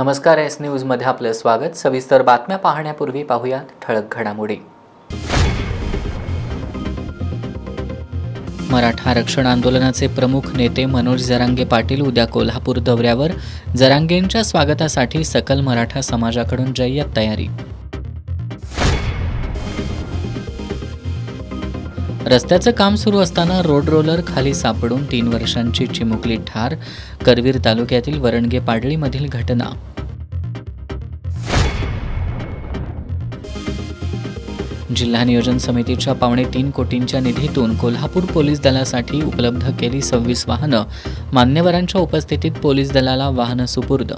नमस्कार, एस न्यूजमध्ये आपलं स्वागत। सविस्तर बातम्या पाहण्यापूर्वी पाहूयात ठळक घडामोडी। मराठा आरक्षण आंदोलनाचे प्रमुख नेते मनोज जरांगे पाटील उद्या कोल्हापूर दौऱ्यावर। जरांगेंच्या स्वागतासाठी सकल मराठा समाजाकडून जय्यत तयारी। रस्त्याचं काम सुरू असताना रोड रोलर खाली सापडून 3 वर्षांची चिमुकली ठार। करवीर तालुक्यातील वरणगे पाडळीमधील घटना। जिल्हा नियोजन समितीच्या 3.25 कोटींच्या निधीतून कोल्हापूर पोलीस दलासाठी उपलब्ध केली 26 वाहनं। मान्यवरांच्या उपस्थितीत पोलीस दलाला वाहनं सुपूर्द।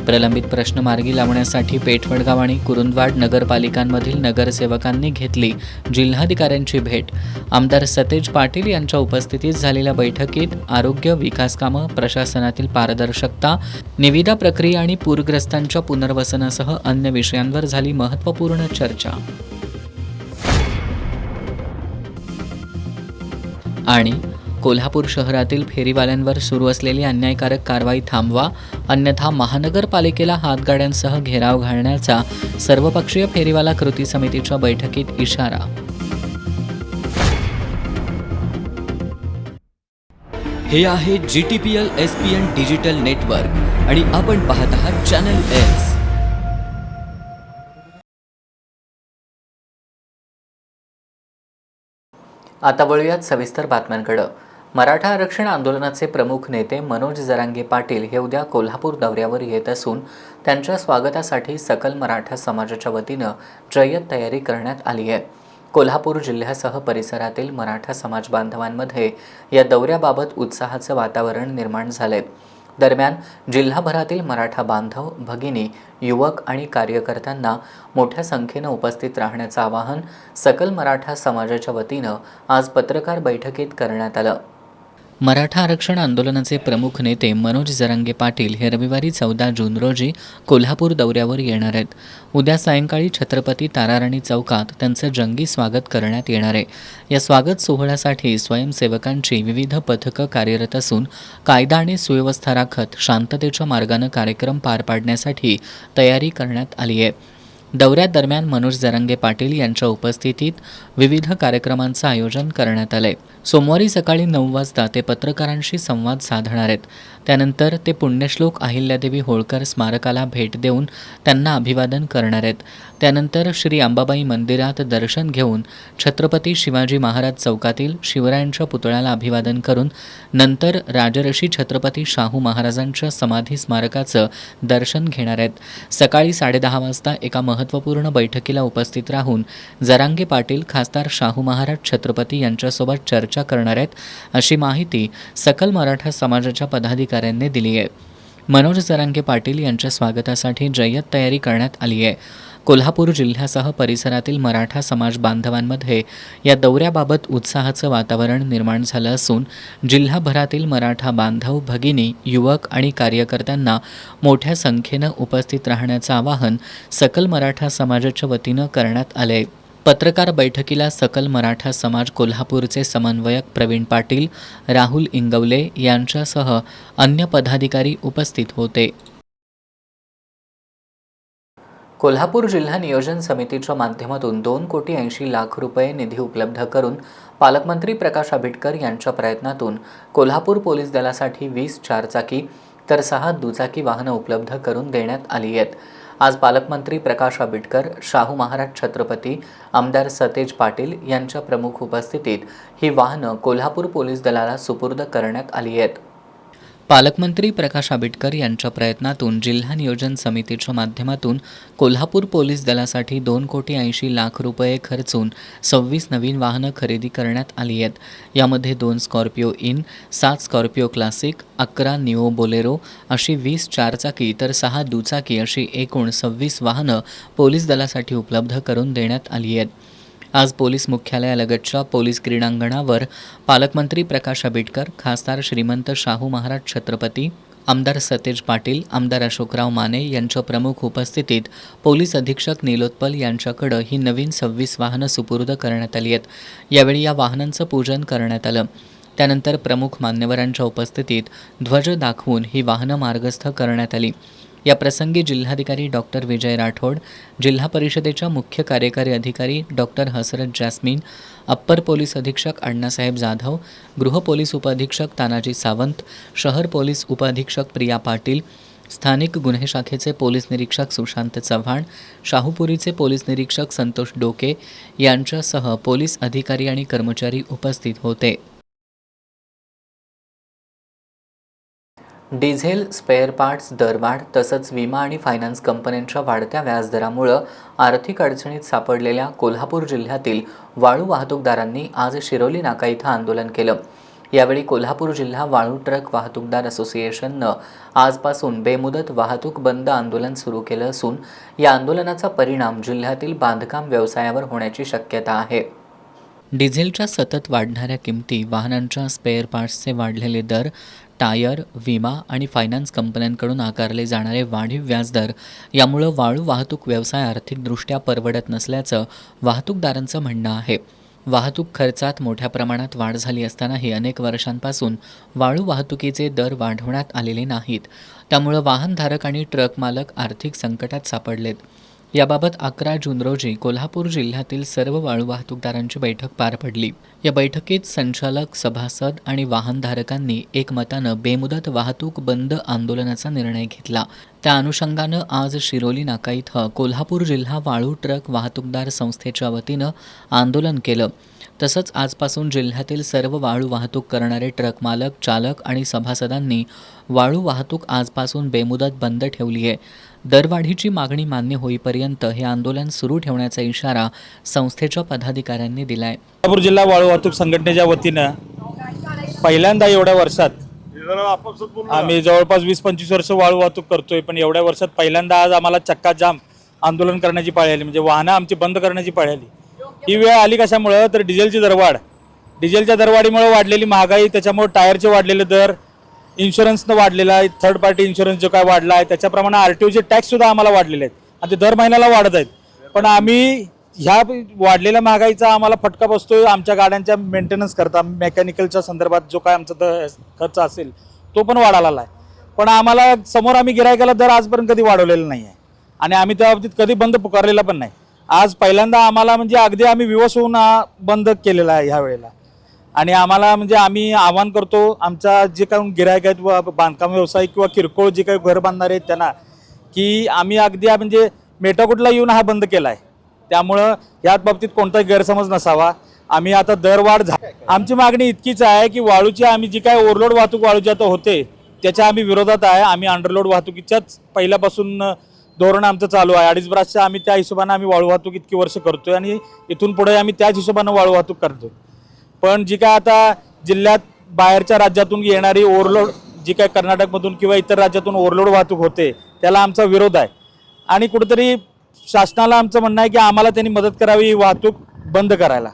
प्रलंबित प्रश्न मार्गी लावण्यासाठी पेठवडगाव आणि कुरुंदवाड नगरपालिकांमधील नगरसेवकांनी घेतली जिल्हाधिकाऱ्यांची भेट। आमदार सतेज पाटील यांच्या उपस्थितीत झालेल्या बैठकीत आरोग्य, विकास कामं, प्रशासनातील पारदर्शकता, निविदा प्रक्रिया आणि पूरग्रस्तांच्या पुनर्वसनासह अन्य विषयांवर झाली महत्त्वपूर्ण चर्चा। आणि कोल्हापूर शहरातील फेरीवाल्यांवर सुरू असलेली अन्यायकारक कारवाई थांबवा, अन्यथा महानगरपालिकेला हातगाड्यांसह घेराव घालण्याचा सर्वपक्षीय फेरीवाला कृती समितीच्या बैठकीत इशारा। हे आहे GTPL SPN डिजिटल नेटवर्क आणि आपण पाहत आहात चॅनल एस। आता वळूयात सविस्तर बातम्यांकडे। मराठा आरक्षण आंदोलनाचे प्रमुख नेते मनोज जरांगे पाटील हे उद्या कोल्हापूर दौऱ्यावर येत असून त्यांच्या स्वागतासाठी सकल मराठा समाजाच्या वतीनं जय्यत तयारी करण्यात आली आहे। कोल्हापूर जिल्ह्यासह परिसरातील मराठा समाज बांधवांमध्ये या दौऱ्याबाबत उत्साहाचं वातावरण निर्माण झालंय। दरम्यान जिल्हाभरातील मराठा बांधव, भगिनी, युवक आणि कार्यकर्त्यांना मोठ्या संख्येनं उपस्थित राहण्याचं आवाहन सकल मराठा समाजाच्या वतीनं आज पत्रकार बैठकीत करण्यात आलं। मराठा आरक्षण आंदोलनाचे प्रमुख नेते मनोज जरांगे पाटील हे रविवारी 14 जून रोजी कोल्हापूर दौऱ्यावर येणार आहेत। उद्या सायंकाळी छत्रपती ताराराणी चौकात त्यांचं जंगी स्वागत करण्यात येणार आहे। या स्वागत सोहळ्यासाठी स्वयंसेवकांची विविध पथकं कार्यरत असून कायदा आणि सुव्यवस्था राखत शांततेच्या मार्गानं कार्यक्रम पार पाडण्यासाठी तयारी करण्यात आली आहे। दौऱ्यादरम्यान मनोज जरांगे पाटील यांच्या उपस्थितीत विविध कार्यक्रमांचं आयोजन करण्यात आलंय। सोमवारी सकाळी 9 वाजता ते पत्रकारांशी संवाद साधणार आहेत। त्यानंतर ते पुण्यश्लोक अहिल्यादेवी होळकर स्मारकाला भेट देऊन त्यांना अभिवादन करणार आहेत। त्यानंतर श्री अंबाबाई मंदिरात दर्शन घेऊन छत्रपती शिवाजी महाराज चौकातील शिवरायांच्या पुतळ्याला अभिवादन करून नंतर राजर्षी छत्रपती शाहू महाराजांच्या समाधी स्मारकाचं दर्शन घेणार आहेत। सकाळी 10:30 वाजता एका महत्त्वपूर्ण बैठकीला उपस्थित राहून जरांगे पाटील खासदार शाहू महाराज छत्रपती यांच्यासोबत चर्चा करणार आहेत, अशी माहिती सकल मराठा समाजाच्या पदाधिकाऱ्यांनी दिली आहे। मनोज जरांगे पाटील यांच्या स्वागतासाठी जय्यत तयारी करण्यात आली आहे। कोल्हापूर जिल्ह्यासह परिसरातील मराठा समाज बांधवांमध्ये या दौऱ्याबाबत उत्साहाचं वातावरण निर्माण झालं असून जिल्हाभरातील मराठा बांधव, भगिनी, युवक आणि कार्यकर्त्यांना मोठ्या संख्येनं उपस्थित राहण्याचं आवाहन सकल मराठा समाजाच्या वतीनं करण्यात आलंय। पत्रकार बैठकीला सकल मराठा समाज कोल्हापूरचे समन्वयक प्रवीण पाटील, राहुल इंगवले यांच्यासह अन्य पदाधिकारी उपस्थित होते। कोल्हापूर जिल्हा नियोजन समितीच्या माध्यमातून 2,80,00,000 रुपये निधी उपलब्ध करून पालकमंत्री प्रकाश आंबेडकर यांच्या प्रयत्नातून कोल्हापूर पोलीस दलासाठी 20 चारचाकी तर 6 दुचाकी वाहनं उपलब्ध करून देण्यात आली आहेत। आज पालकमंत्री प्रकाश आंबेडकर, शाहू महाराज छत्रपती, आमदार सतेज पाटील यांच्या प्रमुख उपस्थितीत ही वाहनं कोल्हापूर पोलीस दलाला सुपूर्द करण्यात आली आहेत। पालकमंत्री प्रकाश आंबेडकर यांच्या प्रयत्नातून जिल्हा नियोजन समितीच्या माध्यमातून कोल्हापूर पोलीस दलासाठी 2,80,00,000 रुपये खर्चून 26 नवीन वाहनं खरेदी करण्यात आली आहेत। यामध्ये 2 Scorpio in, 7 Scorpio classic, 11 neo Bolero अशी 20 चारचाकी तर 6 दुचाकी अशी एकूण 26 वाहनं पोलीस दलासाठी उपलब्ध करून देण्यात आली आहेत। आज पोलीस मुख्यालयालगतच्या पोलीस क्रीडांगणावर पालकमंत्री प्रकाश आंबेडकर, खासदार श्रीमंत शाहू महाराज छत्रपती, आमदार सतेज पाटील, आमदार अशोकराव माने यांच्या प्रमुख उपस्थितीत पोलीस अधीक्षक नीलोत्पल यांच्याकडे ही नवीन 26 वाहनं सुपूर्द करण्यात आली आहेत। यावेळी या वाहनांचं पूजन करण्यात आलं। त्यानंतर प्रमुख मान्यवरांच्या उपस्थितीत ध्वज दाखवून ही वाहनं मार्गस्थ करण्यात आली। या प्रसंगी जिल्हाधिकारी डॉक्टर विजय राठोड, जिल्हा परिषदेच्या मुख्य कार्यकारी अधिकारी डॉक्टर हसरत जॅस्मिन, अप्पर पोलीस अधीक्षक अण्णासाहेब जाधव, गृह पोलीस उपअधीक्षक तानाजी सावंत, शहर पोलीस उपअधीक्षक प्रिया पाटील, स्थानिक गुन्हे शाखेचे पोलीस निरीक्षक सुशांत चव्हाण, शाहूपुरीचे पोलीस निरीक्षक संतोष डोके यांच्यासह पोलीस अधिकारी आणि कर्मचारी उपस्थित होते। डिझेल, स्पेअर पार्ट्स दरवाढ तसंच विमा आणि फायनान्स कंपन्यांच्या वाढत्या व्याजदरामुळं आर्थिक अडचणीत सापडलेल्या कोल्हापूर जिल्ह्यातील वाळू वाहतूकदारांनी आज शिरोली नाका इथं आंदोलन केलं। यावेळी कोल्हापूर जिल्हा वाळू ट्रक वाहतूकदार असोसिएशननं आजपासून बेमुदत वाहतूक बंद आंदोलन सुरू केलं असून या आंदोलनाचा परिणाम जिल्ह्यातील बांधकाम व्यवसायावर होण्याची शक्यता आहे। डिझेलच्या सतत वाढणाऱ्या किमती, वाहनांच्या स्पेअर पार्ट्सचे वाढलेले दर, टायर, विमा आणि फायनान्स कंपन्यांकडून आकारले जाणारे वाढीव व्याजदर यामुळं वाळू वाहतूक व्यवसाय आर्थिकदृष्ट्या परवडत नसल्याचं वाहतूकदारांचं म्हणणं आहे। वाहतूक खर्चात मोठ्या प्रमाणात वाढ झाली असतानाही अनेक वर्षांपासून वाळू वाहतुकीचे दर वाढवण्यात आलेले नाहीत। त्यामुळं वाहनधारक आणि ट्रक मालक आर्थिक संकटात सापडलेत। याबाबत 11 जून रोजी कोल्हापूर जिल्ह्यातील सर्व वाळू वाहतूकदारांची बैठक पार पडली। या बैठकीत संचालक, सभासद आणि वाहनधारकांनी एकमतानं बेमुदत वाहतूक बंद आंदोलनाचा निर्णय घेतला। त्या अनुषंगानं आज शिरोली नाका इथं कोल्हापूर जिल्हा वाळू ट्रक वाहतूकदार संस्थेच्या वतीनं आंदोलन केलं। तसंच आजपासून जिल्ह्यातील सर्व वाळू वाहतूक करणारे ट्रक मालक, चालक आणि सभासदांनी वाळू वाहतूक आजपासून बेमुदत बंद ठेवली आहे। दरवाढीची मागणी मान्य होईपर्यंत हे आंदोलन सुरू ठेवण्याचा इशारा संस्थेच्या पदाधिकाऱ्यांनी दिलाय। कोल्हापूर जिल्हा वाळू वाहतूक संघटनेच्या वतीनं पहिल्यांदा एवढ्या वर्षात आम्ही जवळपास 20-25 वर्ष वाळू वाहतूक करतोय, पण एवढ्या वर्षात पहिल्यांदा आज आम्हाला चक्काजाम आंदोलन करण्याची पाळी आली, म्हणजे वाहनं आमची बंद करण्याची पाळी आली। ही वेळ आली कशामुळं तर डिझेलची दरवाढ, डिझेलच्या दरवाढीमुळे वाढलेली महागाई, त्याच्यामुळे टायरचे वाढलेले दर, इन्शुरन्सनं वाढलेला आहे, थर्ड पार्टी इन्शुरन्स जो काय वाढला आहे त्याच्याप्रमाणे RTOचे टॅक्ससुद्धा आम्हाला वाढलेले आहेत आणि ते दर महिन्याला वाढत आहेत। पण आम्ही ह्या वाढलेल्या महागाईचा आम्हाला फटका बसतोय आमच्या गाड्यांच्या मेंटेनन्स करता, मेकॅनिकलच्या संदर्भात जो काय आमचा खर्च असेल तो पण वाढायला आहे। पण आम्हाला समोर आम्ही गिरायकाला दर आजपर्यंत कधी वाढवलेला नाही आहे आणि आम्ही त्या बाबतीत कधी बंद पुकारलेला पण नाही। आज पहिल्यांदा आम्हाला म्हणजे अगदी आम्ही विवश होऊन बंद केलेला आहे ह्या वेळेला। आणि आम्हाला म्हणजे आम्ही आवाहन करतो आमच्या जे काही गिरायक आहेत व बांधकाम व्यवसाय किंवा किरकोळ जे काही घर बांधणारे आहेत त्यांना, की आम्ही अगदी म्हणजे मेटाकुटला येऊन हा बंद केला आहे। त्यामुळं यात बाबतीत कोणताही गैरसमज नसावा। आम्ही आता दरवाढ आमची मागणी इतकीच आहे की वाळूची आम्ही जी काय ओव्हरलोड वाहतूक वाळूची आता होते त्याच्या आम्ही विरोधात आहे। आम्ही अंडरलोड वाहतुकीच्याच पहिल्यापासून धोरण आमचं चालू आहे। 2.5 वर्षाचं आम्ही त्या हिशोबाने आम्ही वाळू वाहतूक इतकी वर्ष करतोय आणि इथून पुढे आम्ही त्याच हिशोबाने वाळू वाहतूक करतोय। पण जी काय आता जिल्ह्यात बाहेरच्या राज्यातून येणारी ओव्हरलोड जी काय कर्नाटकमधून किंवा इतर राज्यातून ओव्हरलोड वाहतूक होते त्याला आमचा विरोध आहे आणि कुठेतरी शासनाला आमचं म्हणणं आहे की आम्हाला त्यांनी मदत करावी वाहतूक बंद करायला,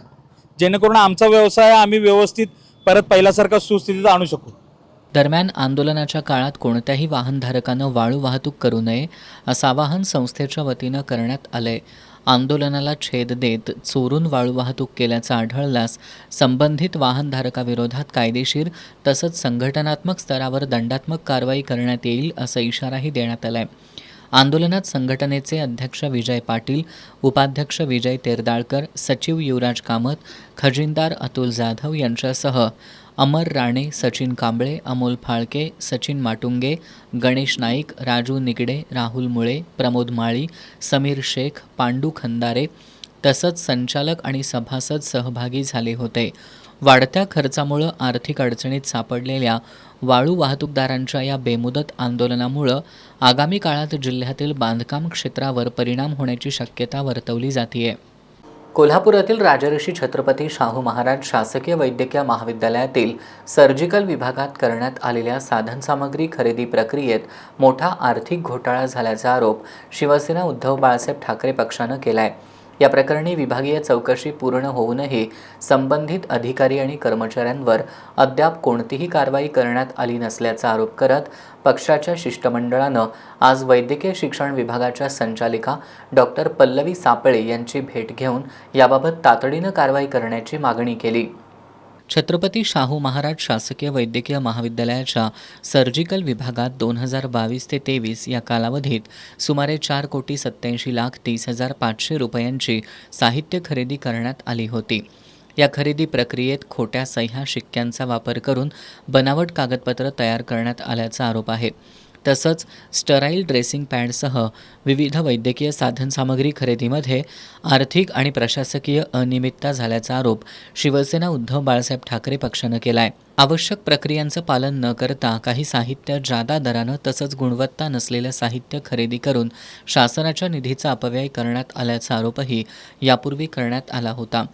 जेणेकरून आमचा व्यवसाय आम्ही व्यवस्थित परत पहिल्यासारखा सुस्थितीत आणू शकू। दरम्यान आंदोलनाच्या काळात कोणत्याही वाहनधारकानं वाळू वाहतूक करू नये असं आवाहन संस्थेच्या वतीनं करण्यात आलंय। आंदोलनाला छेद देत चोरून वाळू वाहतूक केल्याचं आढळल्यास संबंधित वाहनधारकाविरोधात कायदेशीर तसंच संघटनात्मक स्तरावर दंडात्मक कारवाई करण्यात येईल असा इशाराही देण्यात आलाय। आंदोलनात संघटनेचे अध्यक्ष विजय पाटील, उपाध्यक्ष विजय तेरदाळकर, सचिव युवराज कामत, खजिनदार अतुल जाधव यांच्यासह अमर राणे, सचिन कांबळे, अमोल फाळके, सचिन माटुंगे, गणेश नाईक, राजू निगडे, राहुल मुळे, प्रमोद माळी, समीर शेख, पांडू खंदारे तसंच संचालक आणि सभासद सहभागी झाले होते। वाढत्या खर्चामुळं आर्थिक अडचणीत सापडलेल्या वाळू वाहतूकदारांच्या या बेमुदत आंदोलनामुळं आगामी काळात जिल्ह्यातील बांधकाम क्षेत्रावर परिणाम होण्याची शक्यता वर्तवली जाते। कोल्हापुरातील राजर्षी छत्रपती शाहू महाराज शासकीय वैद्यकीय महाविद्यालयातील सर्जिकल विभागात करण्यात आलेल्या साधनसामग्री खरेदी प्रक्रियेत मोठा आर्थिक घोटाळा झाल्याचा आरोप शिवसेना उद्धव बाळासाहेब ठाकरे पक्षानं केलाय। या प्रकरणी विभागीय चौकशी पूर्ण होऊनही संबंधित अधिकारी आणि कर्मचाऱ्यांवर अद्याप कोणतीही कारवाई करण्यात आली नसल्याचा आरोप करत पक्षाच्या शिष्टमंडळानं आज वैद्यकीय शिक्षण विभागाच्या संचालिका डॉक्टर पल्लवी सापळे यांची भेट घेऊन याबाबत तातडीनं कारवाई करण्याची मागणी केली। छत्रपती शाहू महाराज शासकीय वैद्यकीय महाविद्यालयाच्या सर्जिकल विभागात 2022 ते 23 या कालावधीत सुमारे 4,87,30,500 रुपयांची साहित्य खरेदी करण्यात आली होती. या खरेदी प्रक्रियेत खोट्या सह्या शिक्क्यांचा वापर करून बनावट कागदपत्र तयार करण्यात आल्याचा आरोप आहे. तसंच स्टराईल ड्रेसिंग पॅडसह विविध वैद्यकीय साधनसामग्री खरेदीमध्ये आर्थिक आणि प्रशासकीय अनियमितता झाल्याचा आरोप शिवसेना उद्धव बाळासाहेब ठाकरे पक्षानं केला आहे. आवश्यक प्रक्रियांचं पालन न करता काही साहित्य जादा दरानं तसंच गुणवत्ता नसलेलं साहित्य खरेदी करून शासनाच्या निधीचा अपव्यय करण्यात आल्याचा आरोपही यापूर्वी करण्यात आला होता.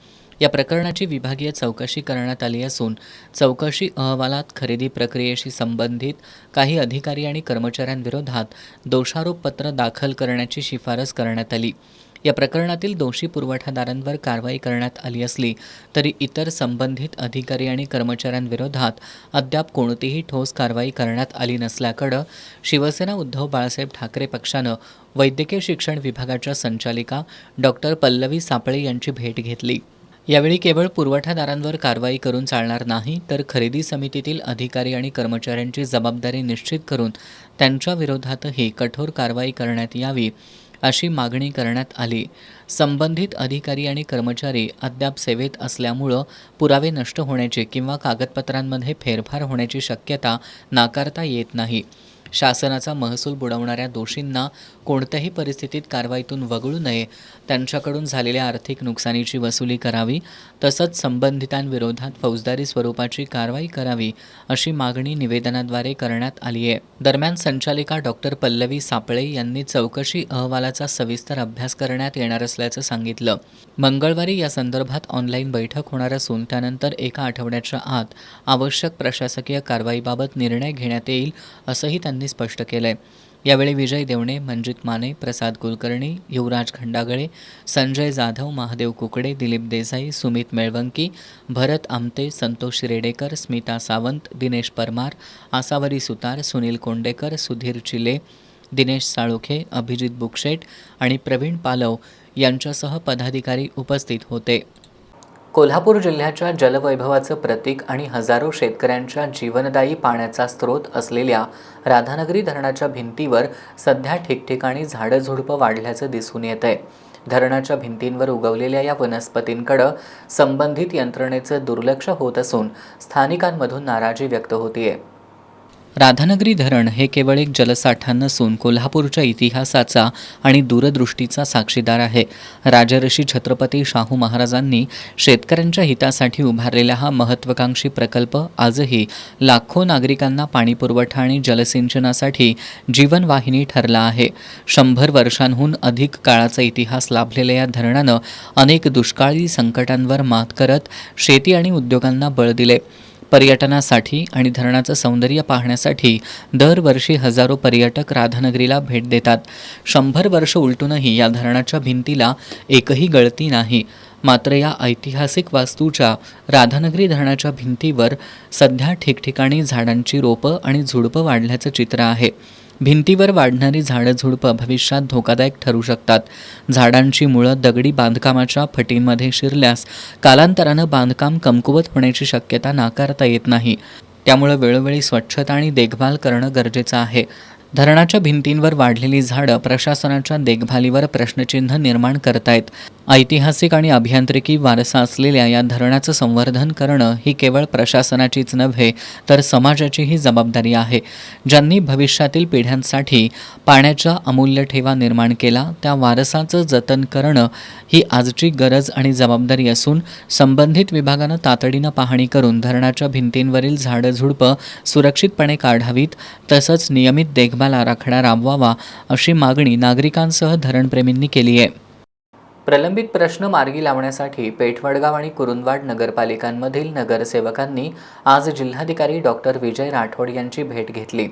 या प्रकरणाची विभागीय चौकशी करण्यात आली असून चौकशी अहवालात खरेदी प्रक्रियेशी संबंधित काही अधिकारी आणि कर्मचाऱ्यांविरोधात दोषारोपपत्र दाखल करण्याची शिफारस करण्यात आली. या प्रकरणातील दोषी पुरवठादारांवर कारवाई करण्यात आली असली तरी इतर संबंधित अधिकारी आणि कर्मचाऱ्यांविरोधात अद्याप कोणतीही ठोस कारवाई करण्यात आली नसल्याकडं शिवसेना उद्धव बाळासाहेब ठाकरे पक्षानं वैद्यकीय शिक्षण विभागाच्या संचालिका डॉक्टर पल्लवी सापळे यांची भेट घेतली. यावेळी केवळ पुरवठादारांवर कारवाई करून चालणार नाही तर खरेदी समितीतील अधिकारी आणि कर्मचाऱ्यांची जबाबदारी निश्चित करून त्यांच्या विरोधातही कठोर कारवाई करण्यात यावी अशी मागणी करण्यात आली. संबंधित अधिकारी आणि कर्मचारी अद्याप सेवेत असल्यामुळं पुरावे नष्ट होण्याची किंवा कागदपत्रांमध्ये फेरफार होण्याची शक्यता नाकारता येत नाही. शासनाचा महसूल बुडवणाऱ्या दोषींना कोणत्याही परिस्थितीत कारवाईतून वगळू नये, त्यांच्याकडून झालेल्या आर्थिक नुकसानीची वसुली करावी तसंच संबंधितांविरोधात फौजदारी स्वरूपाची कारवाई करावी अशी मागणी निवेदनाद्वारे करण्यात आली आहे. दरम्यान संचालिका डॉक्टर पल्लवी सापळे यांनी चौकशी अहवालाचा सविस्तर अभ्यास करण्यात येणार असल्याचं सांगितलं. मंगळवारी या संदर्भात ऑनलाईन बैठक होणार असून त्यानंतर एका आठवड्याच्या आत आवश्यक प्रशासकीय कारवाईबाबत निर्णय घेण्यात येईल असंही त्यांनी स्पष्ट केलंय. यावेळी विजय देवणे, मंजित माने, प्रसाद कुलकर्णी, युवराज खंडागळे, संजय जाधव, महादेव कुकडे, दिलीप देसाई, सुमित मेळवंकी, भरत आमते, संतोष रेडेकर, स्मिता सावंत, दिनेश परमार, आसावरी सुतार, सुनील कोंडेकर, सुधीर चिले, दिनेश साळुखे, अभिजित बुकशेट आणि प्रवीण पालव यांच्यासह पदाधिकारी उपस्थित होते. कोल्हापूर जिल्ह्याच्या जलवैभवाचं प्रतीक आणि हजारो शेतकऱ्यांच्या जीवनदायी पाण्याचा स्रोत असलेल्या राधानगरी धरणाच्या भिंतीवर सध्या ठिकठिकाणी झाडझुडपं वाढल्याचं दिसून येत आहे. धरणाच्या भिंतींवर उगवलेल्या या वनस्पतींकडं संबंधित यंत्रणेचं दुर्लक्ष होत असून स्थानिकांमधून नाराजी व्यक्त होतीये. राधानगरी धरण हे केवळ एक जलसाठा नसून कोल्हापूरच्या इतिहासाचा आणि दूरदृष्टीचा साक्षीदार आहे. राजर्षी छत्रपती शाहू महाराजांनी शेतकऱ्यांच्या हितासाठी उभारलेला हा महत्त्वाकांक्षी प्रकल्प आजही लाखो नागरिकांना पाणीपुरवठा आणि जलसिंचनासाठी जीवनवाहिनी ठरला आहे. 100 वर्षांहून अधिक काळाचा इतिहास लाभलेल्या या धरणानं अनेक दुष्काळी संकटांवर मात करत शेती आणि उद्योगांना बळ दिले. पर्यटनासाठी आणि धरणाचं सौंदर्य पाहण्यासाठी दरवर्षी हजारो पर्यटक राधानगरीला भेट देतात. 100 वर्ष उलटूनही या धरणाच्या भिंतीला एकही गळती नाही. मात्र या ऐतिहासिक वास्तूच्या राधानगरी धरणाच्या भिंतीवर सध्या ठिकठिकाणी झाडांची रोपं आणि झुडपं वाढल्याचं चित्र आहे. भिंतीवर वाढणारी झाडझुडपं भविष्यात धोकादायक ठरू शकतात. झाडांची मुळं दगडी बांधकामाच्या फटींमध्ये शिरल्यास कालांतरानं बांधकाम कमकुवत होण्याची शक्यता नाकारता येत नाही. त्यामुळे वेळोवेळी स्वच्छता आणि देखभाल करणं गरजेचं आहे. धरणाच्या भिंतींवर वाढलेली झाडं प्रशासनाच्या देखभालीवर प्रश्नचिन्ह निर्माण करतायत. ऐतिहासिक आणि अभियांत्रिकी वारसा असलेल्या या धरणाचं संवर्धन करणं ही केवळ प्रशासनाचीच नव्हे तर समाजाचीही जबाबदारी आहे. ज्यांनी भविष्यातील पिढ्यांसाठी पाण्याचा अमूल्य ठेवा निर्माण केला त्या वारसाचं जतन करणं ही आजची गरज आणि जबाबदारी असून संबंधित विभागानं तातडीनं पाहणी करून धरणाच्या भिंतींवरील झाडझुडपं सुरक्षितपणे काढावीत तसंच नियमित देखभाल आराखडा राबवावा अशी मागणी नागरिकांसह धरणप्रेमींनी केली आहे. प्रलंबित प्रश्न मार्गी लावण्यासाठी पेठवडगाव आणि कुरुंदवाड नगरपालिकांमधील नगरसेवकांनी आज जिल्हाधिकारी डॉक्टर विजय राठोड यांची भेट घेतली.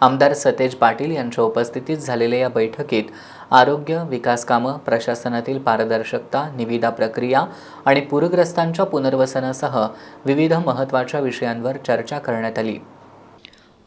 आमदार सतेज पाटील यांच्या उपस्थितीत झालेल्या या बैठकीत आरोग्य, विकास कामं, प्रशासनातील पारदर्शकता, निविदा प्रक्रिया आणि पूरग्रस्तांच्या पुनर्वसनासह विविध महत्त्वाच्या विषयांवर चर्चा करण्यात आली.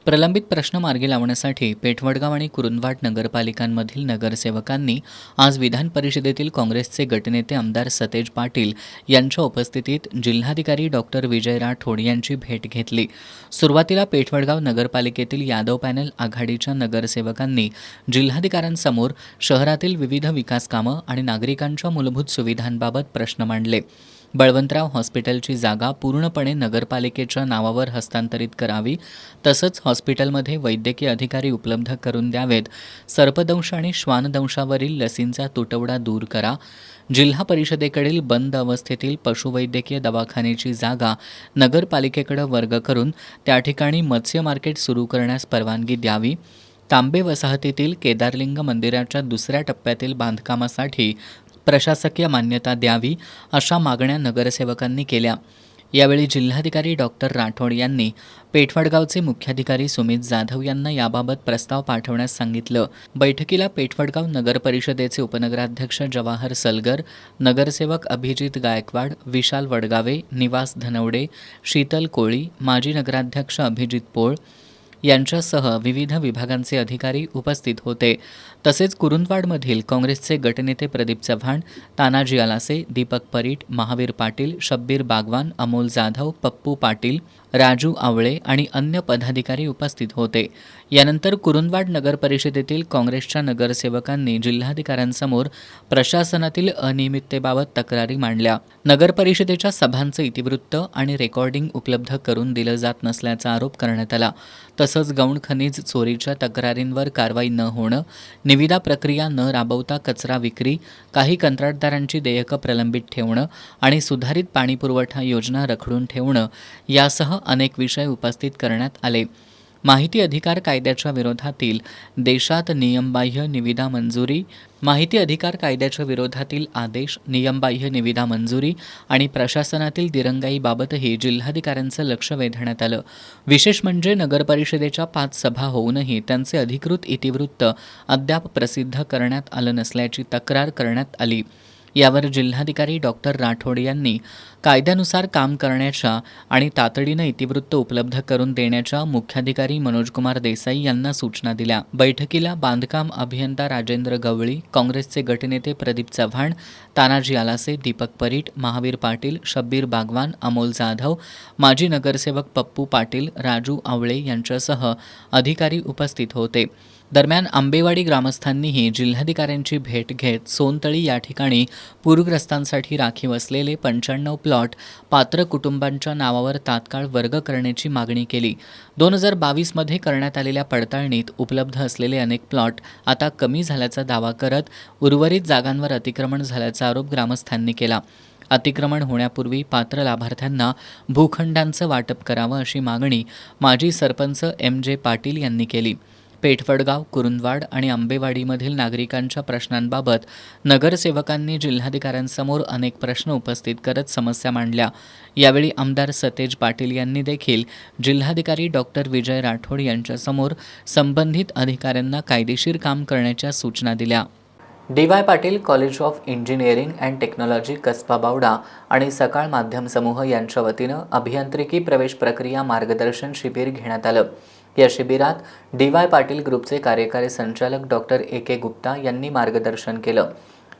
प्रलंबित प्रश्न मार्गी लावण्यासाठी पेठवडगाव आणि कुरुंदवाड नगरपालिकांमधील नगरसेवकांनी आज विधान परिषदेतील काँग्रेसचे गटनेते आमदार सतेज पाटील यांच्या उपस्थितीत जिल्हाधिकारी डॉक्टर विजय राठोड यांची भेट घेतली. सुरुवातीला पेठवडगाव नगरपालिकेतील यादव पॅनल आघाडीच्या नगरसेवकांनी जिल्हाधिकाऱ्यांसमोर शहरातील विविध विकास कामं आणि नागरिकांच्या मूलभूत सुविधांबाबत प्रश्न मांडले. बळवंतराव हॉस्पिटलची जागा पूर्णपणे नगरपालिकेच्या नावावर हस्तांतरित करावी, तसंच हॉस्पिटलमध्ये वैद्यकीय अधिकारी उपलब्ध करून द्यावेत, सर्पदंश आणि श्वानदंशावरील लसींचा तुटवडा दूर करा, जिल्हा परिषदेकडील बंद अवस्थेतील पशुवैद्यकीय दवाखान्याची जागा नगरपालिकेकडे वर्ग करून त्या ठिकाणी मत्स्य मार्केट सुरू करण्यास परवानगी द्यावी, तांबे वसाहतीतील केदारलिंग मंदिराच्या दुसऱ्या टप्प्यातील बांधकामासाठी प्रशासकीय मान्यता द्यावी, अशा मागण्या नगरसेवकांनी केल्या. यावेळी जिल्हाधिकारी डॉक्टर राठोड यांनी पेठवडगावचे मुख्याधिकारी सुमित जाधव यांना याबाबत प्रस्ताव पाठवण्यास सांगितलं. बैठकीला पेठवडगाव नगर परिषदेचे उपनगराध्यक्ष जवाहर सलगर, नगरसेवक अभिजित गायकवाड, विशाल वडगावे, निवास धनवडे, शीतल कोळी, माजी नगराध्यक्ष अभिजित पोळ यांच्यासह विविध विभागांचे अधिकारी उपस्थित होते. तसेच कुरुंदवाडमधील काँग्रेसचे गटनेते प्रदीप चव्हाण, तानाजी आलासे, दीपक परीट, महावीर पाटील, शब्बीर बागवान, अमोल जाधव, पप्पू पाटील, राजू आवळे आणि अन्य पदाधिकारी उपस्थित होते. यानंतर कुरुंदवाड नगर परिषदेतील काँग्रेसच्या नगरसेवकांनी जिल्हाधिकाऱ्यांसमोर प्रशासनातील अनियमिततेबाबत तक्रारी मांडल्या. नगर परिषदेच्या सभांचं इतिवृत्त आणि रेकॉर्डिंग उपलब्ध करून दिलं जात नसल्याचा आरोप करण्यात आला. तसंच गौण खनिज चोरीच्या तक्रारींवर कारवाई न होणं, निविदा प्रक्रिया न राबवता कचरा विक्री, काही कंत्राटदारांची देयकं प्रलंबित ठेवणं आणि सुधारित पाणीपुरवठा योजना रखडून ठेवणं यासह अनेक विषय उपस्थित करण्यात आले. माहिती अधिकार कायद्याच्या विरोधातील देशात नियमबाह्य निविदा मंजुरी, माहिती अधिकार कायद्याच्या विरोधातील आदेश, नियमबाह्य निविदा मंजुरी आणि प्रशासनातील दिरंगाईबाबतही जिल्हाधिकाऱ्यांचं लक्ष वेधण्यात आलं. विशेष म्हणजे नगरपरिषदेच्या 5 सभा होऊनही त्यांचे अधिकृत इतिवृत्त अद्याप प्रसिद्ध करण्यात आलं नसल्याची तक्रार करण्यात आली. यावर जिल्हाधिकारी डॉक्टर राठोड यांनी कायद्यानुसार काम करण्याच्या आणि तातडीनं इतिवृत्त उपलब्ध करून देण्याच्या मुख्याधिकारी मनोजकुमार देसाई यांना सूचना दिल्या. बैठकीला बांधकाम अभियंता राजेंद्र गवळी, काँग्रेसचे गटनेते प्रदीप चव्हाण, तानाजी आलासे, दीपक परीट, महावीर पाटील, शब्बीर बागवान, अमोल जाधव, माजी नगरसेवक पप्पू पाटील, राजू आवळे यांच्यासह अधिकारी उपस्थित होते. दरम्यान आंबेवाडी ग्रामस्थांनीही जिल्हाधिकाऱ्यांची भेट घेत सोनतळी या ठिकाणी पूरग्रस्तांसाठी राखीव असलेले 95 प्लॉट पात्र कुटुंबांच्या नावावर तात्काळ वर्ग करण्याची मागणी केली. 2022मध्ये करण्यात आलेल्या पडताळणीत उपलब्ध असलेले अनेक प्लॉट आता कमी झाल्याचा दावा करत उर्वरित जागांवर अतिक्रमण झाल्याचा आरोप ग्रामस्थांनी केला. अतिक्रमण होण्यापूर्वी पात्र लाभार्थ्यांना भूखंडांचं वाटप करावं अशी मागणी माजी सरपंच MJ पाटील यांनी केली. पेठवडगाव, कुरुंदवाड आणि आंबेवाडीमधील नागरिकांच्या प्रश्नांबाबत नगरसेवकांनी जिल्हाधिकाऱ्यांसमोर अनेक प्रश्न उपस्थित करत समस्या मांडल्या. यावेळी आमदार सतेज पाटील यांनी देखील जिल्हाधिकारी डॉक्टर विजय राठोड यांच्यासमोर संबंधित अधिकाऱ्यांना कायदेशीर काम करण्याच्या सूचना दिल्या. DY Patil college of engineering and technology Kasba Bawada आणि सकाळ माध्यम समूह यांच्या वतीनं अभियांत्रिकी प्रवेश प्रक्रिया मार्गदर्शन शिबिर घेण्यात आलं. या शिबिरात DY पाटील ग्रुपचे कार्यकारी संचालक डॉक्टर AK गुप्ता यांनी मार्गदर्शन केलं.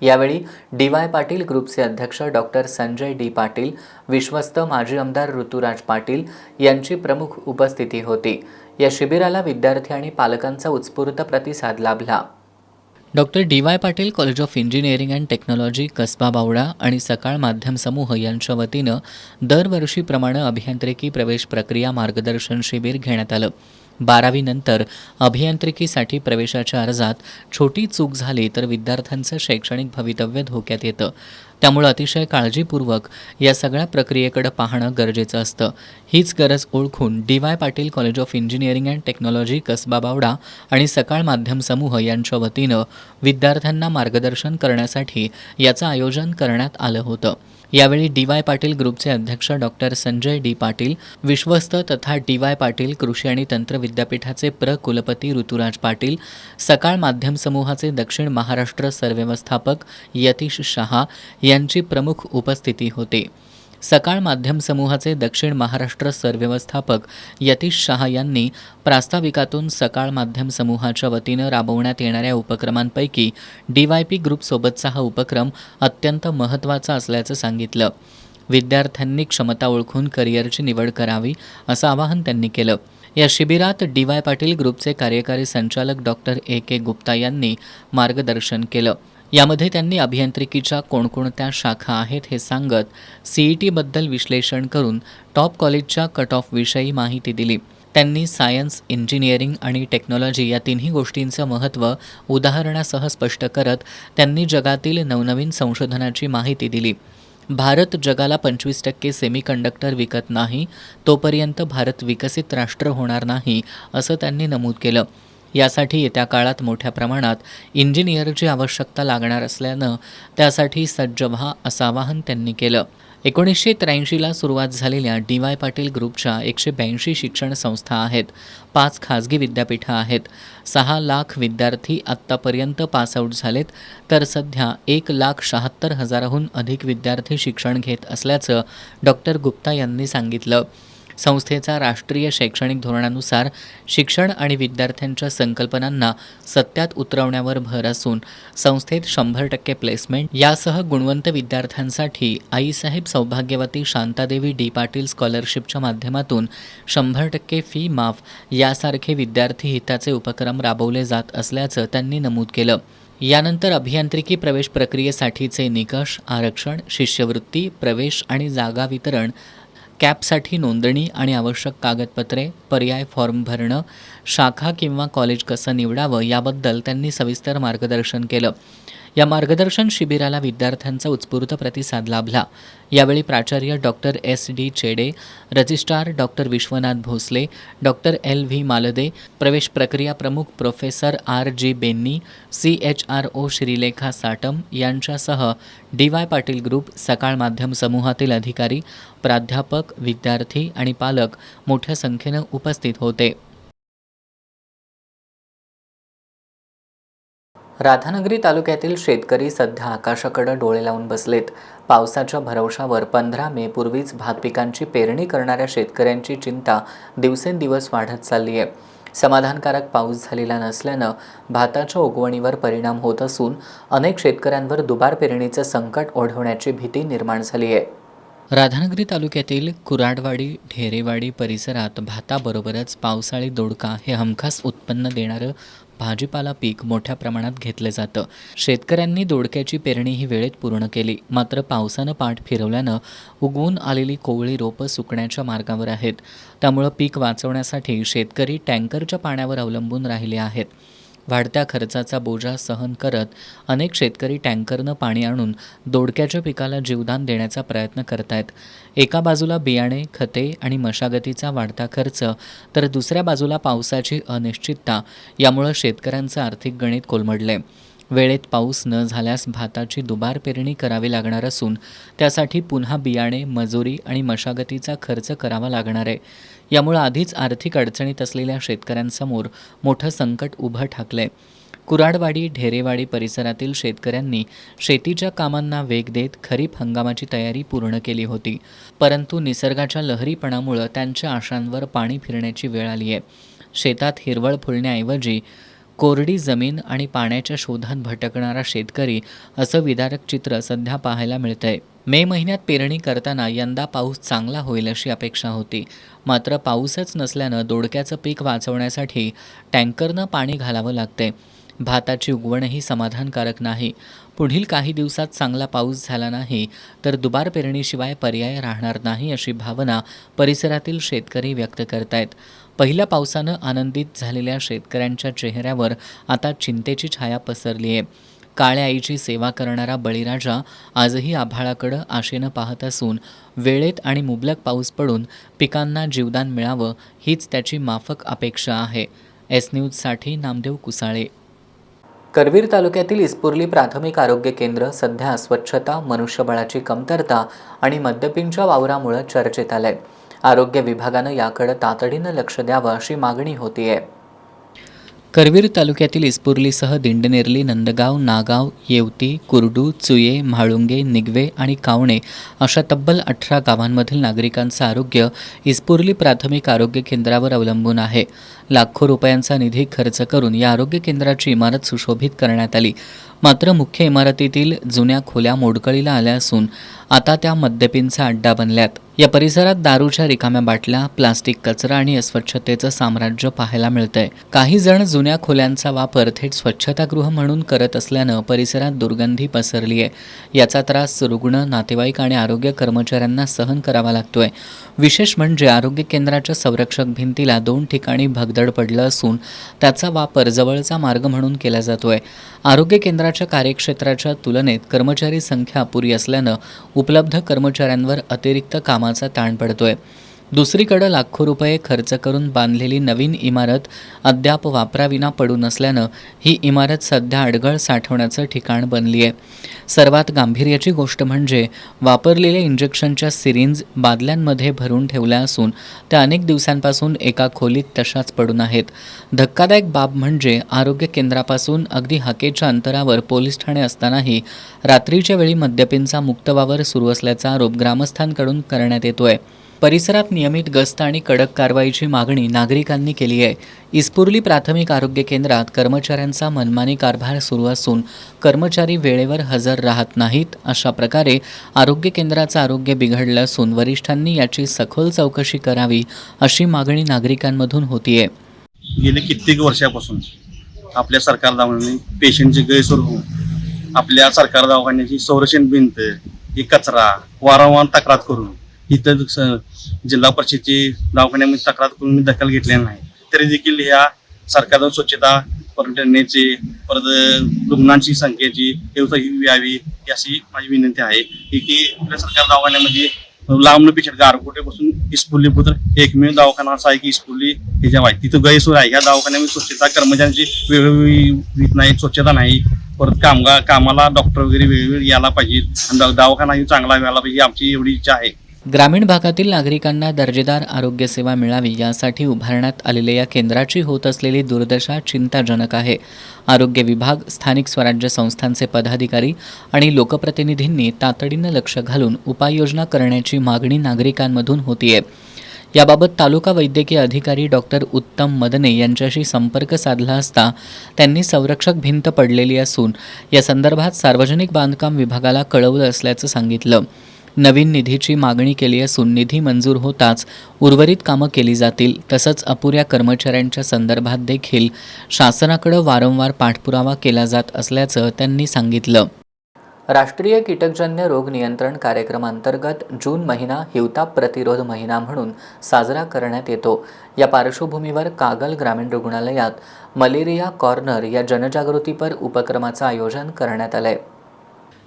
यावेळी DY पाटील ग्रुपचे अध्यक्ष डॉक्टर संजय D पाटील, विश्वस्त माजी आमदार ऋतुराज पाटील यांची प्रमुख उपस्थिती होती. या शिबिराला विद्यार्थी आणि पालकांचा उत्स्फूर्त प्रतिसाद लाभला. Doctor DY Patil college of engineering and technology Kasba Bawada आणि सकाळ माध्यम समूह यांच्या वतीनं दरवर्षीप्रमाणे अभियांत्रिकी प्रवेश प्रक्रिया मार्गदर्शन शिबिर घेण्यात आलं. 12वी नंतर अभियांत्रिकीसाठी प्रवेशाच्या अर्जात छोटी चूक झाली तर विद्यार्थ्यांचं शैक्षणिक भवितव्य धोक्यात येतं. त्यामुळे अतिशय काळजीपूर्वक या सगळ्या प्रक्रियेकडे पाहणं गरजेचं असतं. हीच गरज ओळखून DY Patil college of engineering and technology Kasba Bawada आणि सकाळ माध्यम समूह यांच्या वतीनं विद्यार्थ्यांना मार्गदर्शन करण्यासाठी याचं आयोजन करण्यात आलं होतं. यावेळी DY पाटील ग्रुपचे अध्यक्ष डॉक्टर संजय D पाटील, विश्वस्त तथा DY पाटील कृषी आणि तंत्र विद्यापीठाचे कुलपती ऋतुराज पाटील, सकाळ माध्यम समूहाचे दक्षिण महाराष्ट्र सरव्यवस्थापक यतीश शहा यांची प्रमुख उपस्थिती होती. सकाळ माध्यम समूहाचे दक्षिण महाराष्ट्र सरव्यवस्थापक यतीश शहा यांनी प्रास्ताविकातून सकाळ माध्यम समूहाच्या वतीनं राबवण्यात येणाऱ्या उपक्रमांपैकी DYP ग्रुपसोबतचा हा उपक्रम अत्यंत महत्त्वाचा असल्याचं सांगितलं. विद्यार्थ्यांनी क्षमता ओळखून करिअरची निवड करावी असं आवाहन त्यांनी केलं. या शिबिरात DY पाटील ग्रुपचे कार्यकारी संचालक डॉक्टर AK गुप्ता यांनी मार्गदर्शन केलं. यामध्ये त्यांनी अभियांत्रिकीच्या कोणकोणत्या शाखा आहेत हे सांगत CETबद्दल विश्लेषण करून टॉप कॉलेजच्या कट ऑफविषयी माहिती दिली. त्यांनी सायन्स, इंजिनिअरिंग आणि टेक्नॉलॉजी या तिन्ही गोष्टींचं महत्त्व उदाहरणासह स्पष्ट करत त्यांनी जगातील नवनवीन संशोधनाची माहिती दिली. भारत जगाला 25% सेमीकंडक्टर विकत नाही, तोपर्यंत भारत विकसित राष्ट्र होणार नाही असं त्यांनी नमूद केलं. यासाठी येत्या काळात मोठ्या प्रमाणात इंजिनिअरची आवश्यकता लागणार असल्यानं त्यासाठी सज्ज व्हा असं आवाहन त्यांनी केलं. 1983ला सुरुवात झालेल्या DY पाटील ग्रुपच्या 182 शिक्षण संस्था आहेत. 5 खाजगी विद्यापीठं आहेत. 6 लाख विद्यार्थी आत्तापर्यंत पासआउट झालेत, तर सध्या 1,76,000हून अधिक विद्यार्थी शिक्षण घेत असल्याचं डॉक्टर गुप्ता यांनी सांगितलं. संस्थेचा राष्ट्रीय शैक्षणिक धोरणानुसार शिक्षण आणि विद्यार्थ्यांच्या संकल्पनांना सत्यात उतरवण्यावर भर असून संस्थेत 100% प्लेसमेंट यासह गुणवंत विद्यार्थ्यांसाठी आईसाहेब सौभाग्यवती शांतादेवी D पाटील स्कॉलरशिपच्या माध्यमातून 100% फी माफ यासारखे विद्यार्थी हिताचे उपक्रम राबवले जात असल्याचं त्यांनी नमूद केलं. यानंतर अभियांत्रिकी प्रवेश प्रक्रियेसाठीचे निकष, आरक्षण, शिष्यवृत्ती, प्रवेश आणि जागा वितरण, कॅपसाठी नोंदणी आणि आवश्यक कागदपत्रे, पर्याय फॉर्म भरणं, शाखा किंवा कॉलेज कसं निवडावं याबद्दल त्यांनी सविस्तर मार्गदर्शन केलं. या मार्गदर्शन शिबिराला विद्यार्थ्यांचा उत्स्फूर्त प्रतिसाद लाभला. यावेळी प्राचार्य doctor SD Chede, registrar doctor Vishwanath Bhosale, doctor LV Malde, प्रवेश प्रक्रिया प्रमुख professor RG Benni, CHRO Shrilekha Satam यांच्यासह DY पाटील ग्रुप, सकाळ माध्यम समूहातील अधिकारी, प्राध्यापक, विद्यार्थी आणि पालक मोठ्या संख्येनं उपस्थित होते. राधानगरी तालुक्यातील शेतकरी सध्या आकाशाकडे डोळे लावून बसलेत. पावसाच्या भरवशावर 15 मे पूर्वीच भात पिकांची पेरणी करणाऱ्या शेतकऱ्यांची चिंता दिवसेंदिवस वाढत चालली आहे. समाधानकारक पाऊस झालेला नसल्यानं भाताच्या उगवणीवर परिणाम होत असून अनेक शेतकऱ्यांवर दुबार पेरणीचं संकट ओढवण्याची भीती निर्माण झाली आहे. राधानगरी तालुक्यातील कुराडवाडी, ढेरेवाडी परिसरात भाताबरोबरच पावसाळी दोडका हे हमखास उत्पन्न देणारं भाजीपाला पीक मोठ्या प्रमाणात घेतलं जातं. शेतकऱ्यांनी दोडक्याची पेरणी ही वेळेत पूर्ण केली, मात्र पावसानं पाठ फिरवल्यानं उगवून आलेली कोवळी रोपं सुकण्याच्या मार्गावर आहेत. त्यामुळं पीक वाचवण्यासाठी शेतकरी टँकरच्या पाण्यावर अवलंबून राहिले आहेत. वाढत्या खर्चाचा बोजा सहन करत अनेक शेतकरी टँकरनं पाणी आणून दोडक्याच्या पिकाला जीवदान देण्याचा प्रयत्न करतायत. एका बाजूला बियाणे, खते आणि मशागतीचा वाढता खर्च, तर दुसऱ्या बाजूला पावसाची अनिश्चितता यामुळं शेतकऱ्यांचं आर्थिक गणित कोलमडले. वेळेत पाऊस न झाल्यास भाताची दुबार पेरणी करावी लागणार असून त्यासाठी पुन्हा बियाणे, मजुरी आणि मशागतीचा खर्च करावा लागणार आहे. यामुळे आधीच आर्थिक अडचणीत असलेल्या शेतकऱ्यांसमोर मोठं संकट उभं ठाकलंय. कुराडवाडी, ढेरेवाडी परिसरातील शेतकऱ्यांनी शेतीच्या कामांना वेग देत खरीप हंगामाची तयारी पूर्ण केली होती, परंतु निसर्गाच्या लहरीपणामुळे त्यांच्या आशांवर पाणी फिरण्याची वेळ आली आहे. शेतात हिरवळ फुलण्याऐवजी कोरडी जमीन आणि पाण्याच्या शोधात भटकणारा शेतकरी असं विदारक चित्र सध्या पाहायला मिळतंय. मे महिन्यात पेरणी करताना यंदा पाऊस चांगला होईल अशी अपेक्षा होती, मात्र पाऊसच नसल्यानं दोडक्याचं पीक वाचवण्यासाठी टँकरनं पाणी घालावं लागतंय. भाताची उगवणही समाधानकारक नाही. पुढील काही दिवसात चांगला पाऊस झाला नाही तर दुबार पेरणीशिवाय पर्याय राहणार नाही अशी भावना परिसरातील शेतकरी व्यक्त करतायत. पहिल्या पावसानं आनंदित झालेल्या शेतकऱ्यांच्या चेहऱ्यावर आता चिंतेची छाया पसरली आहे. काळ्या आईची सेवा करणारा बळीराजा आजही आभाळाकडं आशेनं पाहत असून वेळेत आणि मुबलक पाऊस पडून पिकांना जीवदान मिळावं हीच त्याची माफक अपेक्षा आहे. S न्यूजसाठी नामदेव कुसाळे. करवीर तालुक्यातील इस्पुर्ली प्राथमिक आरोग्य केंद्र सध्या स्वच्छता, मनुष्यबळाची कमतरता आणि मद्यपींच्या वावरामुळे चर्चेत आलंय. आरोग्य विभागानं याकडे तातडीनं लक्ष द्यावं अशी मागणी होतीये. करवीर तालुक्यातील इस्पुर्लीसह दिंडनेरली, नंदगाव, नागाव, येवती, कुर्डू, चुये, म्हाळुंगे, निगवे आणि कावणे अशा तब्बल 18 गावांमधील नागरिकांचं आरोग्य इस्पुर्ली प्राथमिक आरोग्य केंद्रावर अवलंबून आहे. लाखो रुपयांचा निधी खर्च करून या आरोग्य केंद्राची इमारत सुशोभित करण्यात आली. मात्र मुख्य इमारतीतील जुन्या खोल्या मोडकळीला आल्या असून आता त्या मद्यपींचा अड्डा बनल्यात. या परिसरात दारूच्या रिकाम्या बाटल्या, प्लास्टिक कचरा आणि अस्वच्छतेचं साम्राज्य पाहायला मिळतंय. काही जण जुन्या खोल्यांचा वापर थेट स्वच्छतागृह म्हणून करत असल्यानं परिसरात दुर्गंधी पसरली आहे. याचा त्रास रुग्ण, नातेवाईक आणि आरोग्य कर्मचाऱ्यांना सहन करावा लागतोय. विशेष म्हणजे आरोग्य केंद्राच्या संरक्षक भिंतीला 2 ठिकाणी भगदड पडलं असून त्याचा वापर जवळचा मार्ग म्हणून केला जातोय. आरोग्य केंद्राच्या कार्यक्षेत्राच्या तुलनेत कर्मचारी संख्या अपुरी असल्यानं उपलब्ध कर्मचाऱ्यांवर अतिरिक्त कामाचा ताण पडतोय. दुसरीकडे लाखो रुपये खर्च करून बांधलेली नवीन इमारत अद्याप वापराविना पडून असल्यानं ही इमारत सध्या अडगळ साठवण्याचं ठिकाण बनली आहे. सर्वात गांभीर्याची गोष्ट म्हणजे वापरलेल्या इंजेक्शनच्या सिरिंज बादल्यांमध्ये भरून ठेवल्या असून त्या अनेक दिवसांपासून एका खोलीत तशाच पडून आहेत. धक्कादायक बाब म्हणजे आरोग्य केंद्रापासून अगदी हाकेच्या अंतरावर पोलीस ठाणे असतानाही रात्रीच्या वेळी मद्यपींचा मुक्त वावर सुरू असल्याचा आरोप ग्रामस्थांकडून करण्यात येतोय. परिसरात नियमित गस्त आणि कडक कारवाईची मागणी नागरिकांनी केली आहे. इस्पुर्ली प्राथमिक आरोग्य केंद्रात कर्मचाऱ्यांचा मनमानी कारभार सुरू असून कर्मचारी वेळेवर हजर राहत नाहीत. अशा प्रकारे आरोग्य केंद्राचं आरोग्य बिघडलं असून वरिष्ठांनी याची सखोल चौकशी करावी अशी मागणी नागरिकांमधून होतीये. गेले कित्येक वर्षापासून आपल्या सरकार दवाखान्याने पेशंटची गैरसोय होऊन आपल्या सरकार दवाखान्याची संरक्षण भिंत ही कचरा वारंवार तक्रार करून इथं जिल्हा परिषदेची दवाखान्यामध्ये तक्रार करून मी दखल घेतलेली नाही. तरी देखील ह्या सरकारनं स्वच्छता पर्यटनाची परत रुग्णांची संख्येची व्यवस्था यावी अशी माझी विनंती आहे की आपल्या सरकार दवाखान्यामध्ये लांब पेशंट गारगोटेपासून इस्पुर्ली पुत्र एकमेव दवाखाना असा आहे की इस्पुर्ली ह्याच्या आहे तिथं गैरसोय आहे. ह्या दवाखान्यामध्ये स्वच्छता कर्मचाऱ्यांची वेळोवेळी होत नाही, स्वच्छता नाही. परत कामाला डॉक्टर वगैरे वेळोवेळी यायला पाहिजेत आणि दवाखानाही चांगला व्हायला पाहिजे आमची एवढी इच्छा आहे. ग्रामीण भागातील नागरिकांना दर्जेदार आरोग्यसेवा मिळावी यासाठी उभारण्यात आलेल्या या केंद्राची होत असलेली दुर्दशा चिंताजनक आहे. आरोग्य विभाग, स्थानिक स्वराज्य संस्थांचे पदाधिकारी आणि लोकप्रतिनिधींनी तातडीनं लक्ष घालून उपाययोजना करण्याची मागणी नागरिकांमधून होतीये. याबाबत तालुका वैद्यकीय अधिकारी डॉक्टर उत्तम मदने यांच्याशी संपर्क साधला असता त्यांनी संरक्षक भिंत पडलेली असून या संदर्भात सार्वजनिक बांधकाम विभागाला कळवलं असल्याचं सांगितलं. नवीन निधीची मागणी केली असून निधी मंजूर होताच उर्वरित कामं केली जातील. तसंच अपुऱ्या कर्मचाऱ्यांच्या संदर्भात देखील शासनाकडे वारंवार पाठपुरावा केला जात असल्याचं त्यांनी सांगितलं. राष्ट्रीय कीटकजन्य रोग नियंत्रण कार्यक्रमांतर्गत जून महिना हिवताप प्रतिरोध महिना म्हणून साजरा करण्यात येतो. या पार्श्वभूमीवर कागल ग्रामीण रुग्णालयात मलेरिया कॉर्नर या जनजागृतीपर उपक्रमाचं आयोजन करण्यात आलंय.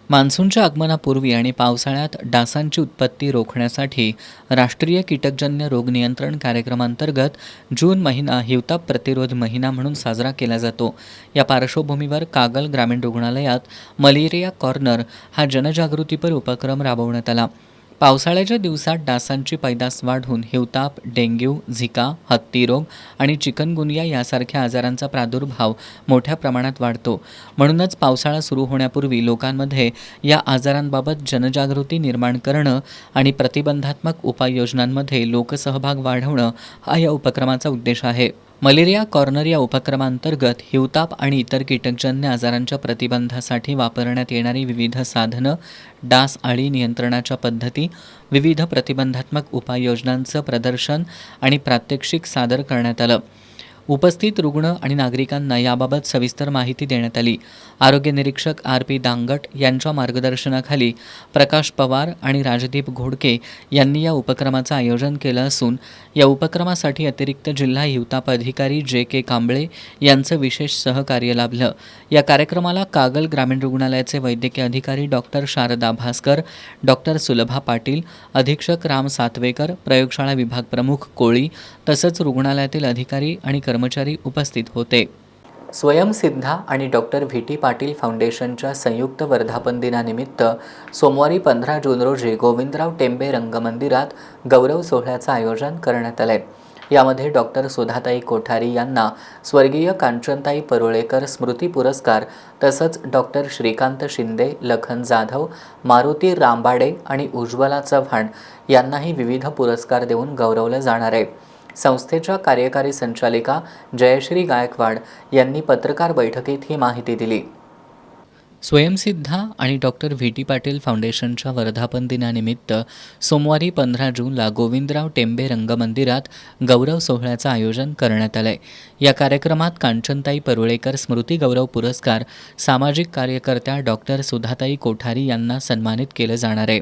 मान्सूनच्या आगमनापूर्वी आणि पावसाळ्यात डासांची उत्पत्ती रोखण्यासाठी राष्ट्रीय कीटकजन्य रोग नियंत्रण कार्यक्रमांतर्गत जून महिना हिवताप प्रतिरोध महिना म्हणून साजरा केला जातो. या पार्श्वभूमीवर कागल ग्रामीण रुग्णालयात मलेरिया कॉर्नर हा जनजागृतीपर उपक्रम राबवण्यात आला. पावसाळ्याच्या दिवसात डासांची पैदास वाढून हिवताप, डेंग्यू, झिका, हत्ती रोग आणि चिकनगुनिया यासारख्या आजारांचा प्रादुर्भाव मोठ्या प्रमाणात वाढतो. म्हणूनच पावसाळा सुरू होण्यापूर्वी लोकांमध्ये या आजारांबाबत जनजागृती निर्माण करणं आणि प्रतिबंधात्मक उपाययोजनांमध्ये लोकसहभाग वाढवणं हा या उपक्रमाचा उद्देश आहे. मलेरिया कॉर्नर या उपक्रमांतर्गत हिवताप आणि इतर कीटकजन्य आजारांच्या प्रतिबंधासाठी वापरण्यात येणारी विविध साधनं, डास अळी नियंत्रणाच्या पद्धती, विविध प्रतिबंधात्मक उपाययोजनांचं प्रदर्शन आणि प्रात्यक्षिक सादर करण्यात आलं. उपस्थित रुग्ण आणि नागरिकांना याबाबत सविस्तर माहिती देण्यात आली. आरोग्य निरीक्षक RP दांगट यांच्या मार्गदर्शनाखाली प्रकाश पवार आणि राजदीप घोडके यांनी या उपक्रमाचं आयोजन केलं असून या उपक्रमासाठी अतिरिक्त जिल्हा हिवताप अधिकारी JK कांबळे यांचं विशेष सहकार्य लाभलं. या कार्यक्रमाला कागल ग्रामीण रुग्णालयाचे वैद्यकीय अधिकारी डॉक्टर शारदा भास्कर, डॉक्टर सुलभा पाटील, अधीक्षक राम सातवेकर, प्रयोगशाळा विभाग प्रमुख कोळी तसंच रुग्णालयातील अधिकारी आणि कर्मचारी उपस्थित होते. स्वयंसिद्धा आणि डॉक्टर VT पाटील फाउंडेशनच्या संयुक्त वर्धापन दिनानिमित्त सोमवारी 15 जून रोजी गोविंदराव टेंबे रंगमंदिरात गौरव सोहळ्याचं आयोजन करण्यात आलंय. यामध्ये डॉक्टर सुधाताई कोठारी यांना स्वर्गीय कांचनताई परुळेकर स्मृती पुरस्कार तसंच डॉक्टर श्रीकांत शिंदे, लखन जाधव, मारुती रामबाडे आणि उज्ज्वला चव्हाण यांनाही विविध पुरस्कार देऊन गौरवलं जाणार आहे. संस्थेच्या कार्यकारी संचालिका जयश्री गायकवाड यांनी पत्रकार बैठकीत ही माहिती दिली. स्वयंसिद्धा आणि डॉक्टर व्ही टी पाटील फाउंडेशनच्या वर्धापन दिनानिमित्त सोमवारी 15 जूनला गोविंदराव टेंबे रंगमंदिरात गौरव सोहळ्याचं आयोजन करण्यात आलं आहे. या कार्यक्रमात कांचनताई परुळेकर स्मृती गौरव पुरस्कार सामाजिक कार्यकर्त्या डॉक्टर सुधाताई कोठारी यांना सन्मानित केलं जाणार आहे.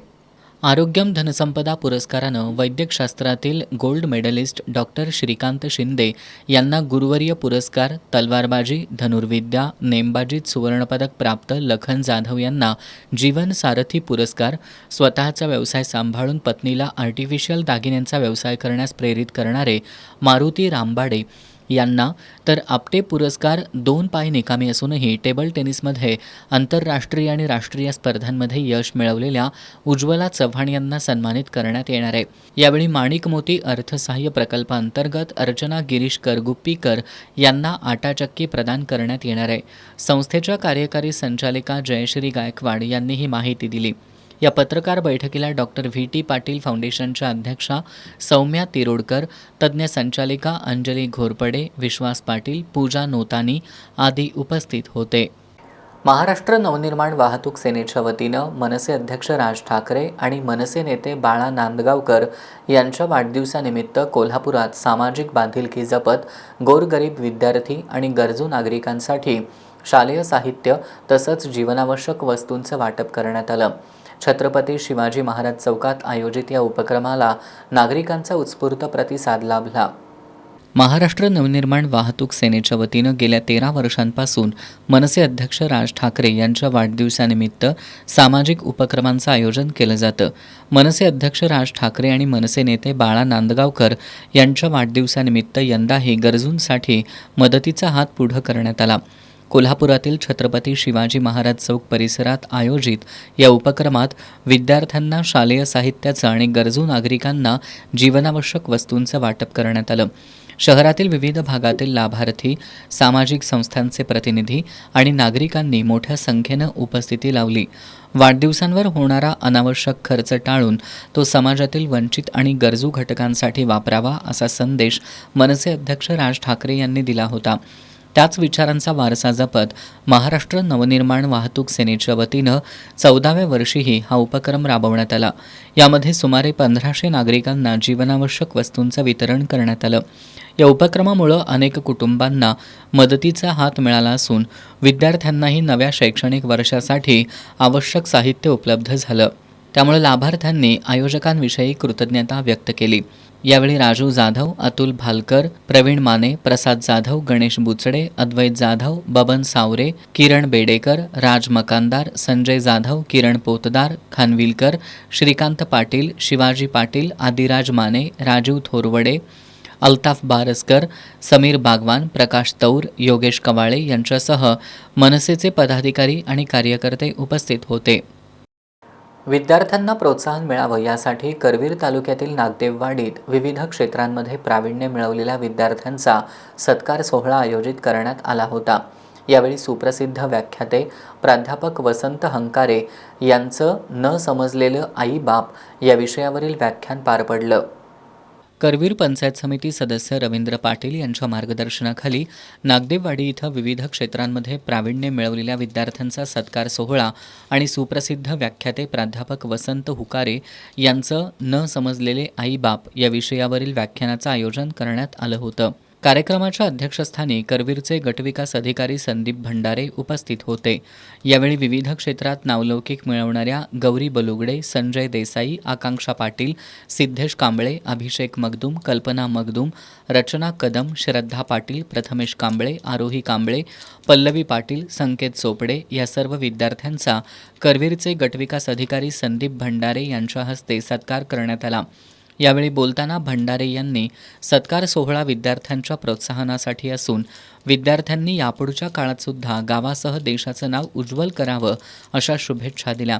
आरोग्यम धनसंपदा पुरस्कारानं वैद्यकशास्त्रातील gold medalist doctor Shrikant Shinde यांना गुरुवर्य पुरस्कार, तलवारबाजी, धनुर्विद्या, नेमबाजीत सुवर्णपदक प्राप्त लखन जाधव यांना जीवन सारथी पुरस्कार, स्वतःचा व्यवसाय सांभाळून पत्नीला आर्टिफिशियल दागिन्यांचा व्यवसाय करण्यास प्रेरित करणारे मारुती रामबाडे यांना तर आपटे पुरस्कार 2 पाय निकामी असूनही टेबल टेनिसमध्ये आंतरराष्ट्रीय आणि राष्ट्रीय स्पर्धांमध्ये यश मिळवलेल्या उज्ज्वला चव्हाण यांना सन्मानित करण्यात येणार आहे. यावेळी माणिक मोती अर्थसहाय्य प्रकल्पांतर्गत अर्चना गिरीश करगुप्पीकर यांना आटाचक्की प्रदान करण्यात येणार आहे. संस्थेच्या कार्यकारी संचालिका जयश्री गायकवाड यांनी ही माहिती दिली. या पत्रकार बैठकीला डॉक्टर व्ही टी पाटील फाउंडेशनच्या अध्यक्षा सौम्या तिरोडकर, तज्ज्ञ संचालिका अंजली घोरपडे, विश्वास पाटील, पूजा नोतानी आदी उपस्थित होते. महाराष्ट्र नवनिर्माण वाहतूक सेनेच्या वतीनं मनसे अध्यक्ष राज ठाकरे आणि मनसे नेते बाळा नांदगावकर यांच्या वाढदिवसानिमित्त कोल्हापुरात सामाजिक बांधिलकी जपत गोरगरीब विद्यार्थी आणि गरजू नागरिकांसाठी शालेय साहित्य तसंच जीवनावश्यक वस्तूंचं वाटप करण्यात आलं. छत्रपती शिवाजी महाराज चौकात आयोजित या उपक्रमाला नागरिकांचा उत्स्फूर्त प्रतिसाद लाभला. महाराष्ट्र नवनिर्माण वाहतूक सेनेच्या वतीनं गेल्या 13 वर्षांपासून मनसे अध्यक्ष राज ठाकरे यांच्या वाढदिवसानिमित्त सामाजिक उपक्रमांचं आयोजन केलं जातं. मनसे अध्यक्ष राज ठाकरे आणि मनसे नेते बाळा नांदगावकर यांच्या वाढदिवसानिमित्त यंदाही गरजूंसाठी मदतीचा हात पुढं करण्यात आला. कोल्हापुरातील छत्रपती शिवाजी महाराज चौक परिसरात आयोजित या उपक्रमात विद्यार्थ्यांना शालेय साहित्याचं आणि गरजू नागरिकांना जीवनावश्यक वस्तूंचं वाटप करण्यात आलं. शहरातील विविध भागातील लाभार्थी, सामाजिक संस्थांचे प्रतिनिधी आणि नागरिकांनी मोठ्या संख्येनं उपस्थिती लावली. वाढदिवसांवर होणारा अनावश्यक खर्च टाळून तो समाजातील वंचित आणि गरजू घटकांसाठी वापरावा असा संदेश मनसे अध्यक्ष राज ठाकरे यांनी दिला होता. त्याच विचारांचा वारसा जपत महाराष्ट्र नवनिर्माण वाहतूक सेनेच्या वतीनं 14व्या वर्षीही हा उपक्रम राबवण्यात आला. यामध्ये सुमारे 1500 नागरिकांना जीवनावश्यक वस्तूंचं वितरण करण्यात आलं. या उपक्रमामुळं अनेक कुटुंबांना मदतीचा हात मिळाला असून विद्यार्थ्यांनाही नव्या शैक्षणिक वर्षासाठी आवश्यक साहित्य उपलब्ध झालं. त्यामुळे लाभार्थ्यांनी आयोजकांविषयी कृतज्ञता व्यक्त केली. यावेळी राजू जाधव, अतुल भालकर, प्रवीण माने, प्रसाद जाधव, गणेश बुचडे, अद्वैत जाधव, बबन सावरे, किरण बेडेकर, राज मकानदार, संजय जाधव, किरण पोतदार, खानविलकर, श्रीकांत पाटील, शिवाजी पाटील, आदिराज माने, राजीव थोरवडे, अल्ताफ बारसकर, समीर बागवान, प्रकाश तौर, योगेश कवाळे यांच्यासह मनसेचे पदाधिकारी आणि कार्यकर्ते उपस्थित होते. विद्यार्थ्यांना प्रोत्साहन मिळावं यासाठी करवीर तालुक्यातील नागदेववाडीत विविध क्षेत्रांमध्ये प्रावीण्य मिळवलेल्या विद्यार्थ्यांचा सत्कार सोहळा आयोजित करण्यात आला होता. यावेळी सुप्रसिद्ध व्याख्याते प्राध्यापक वसंत हंकारे यांचं न समजलेलं आई बाप या विषयावरील व्याख्यान पार पडलं. करवीर पंचायत समिती सदस्य रवींद्र पाटील यांच्या मार्गदर्शनाखाली नागदेववाडी इथं विविध क्षेत्रांमध्ये प्रावीण्य मिळवलेल्या विद्यार्थ्यांचा सत्कार सोहळा आणि सुप्रसिद्ध व्याख्याते प्राध्यापक वसंत हुकारे यांचं न समजलेले आई बाप या विषयावरील व्याख्यानाचं आयोजन करण्यात आलं होतं. कार्यक्रमाच्या अध्यक्षस्थानी करवीरचे गटविकास अधिकारी संदीप भंडारे उपस्थित होते. यावेळी विविध क्षेत्रात नावलौकिक मिळवणाऱ्या गौरी बलुगडे, संजय देसाई, आकांक्षा पाटील, सिद्धेश कांबळे, अभिषेक मगदूम, कल्पना मगदूम, रचना कदम, श्रद्धा पाटील, प्रथमेश कांबळे, आरोही कांबळे, पल्लवी पाटील, संकेत चोपडे या सर्व विद्यार्थ्यांचा करवीरचे गटविकास अधिकारी संदीप भंडारे यांच्या हस्ते सत्कार करण्यात आला. यावेळी बोलताना भंडारे यांनी सत्कार सोहळा विद्यार्थ्यांच्या प्रोत्साहनासाठी असून विद्यार्थ्यांनी यापुढच्या काळातसुद्धा गावासह देशाचं नाव उज्ज्वल करावं अशा शुभेच्छा दिल्या.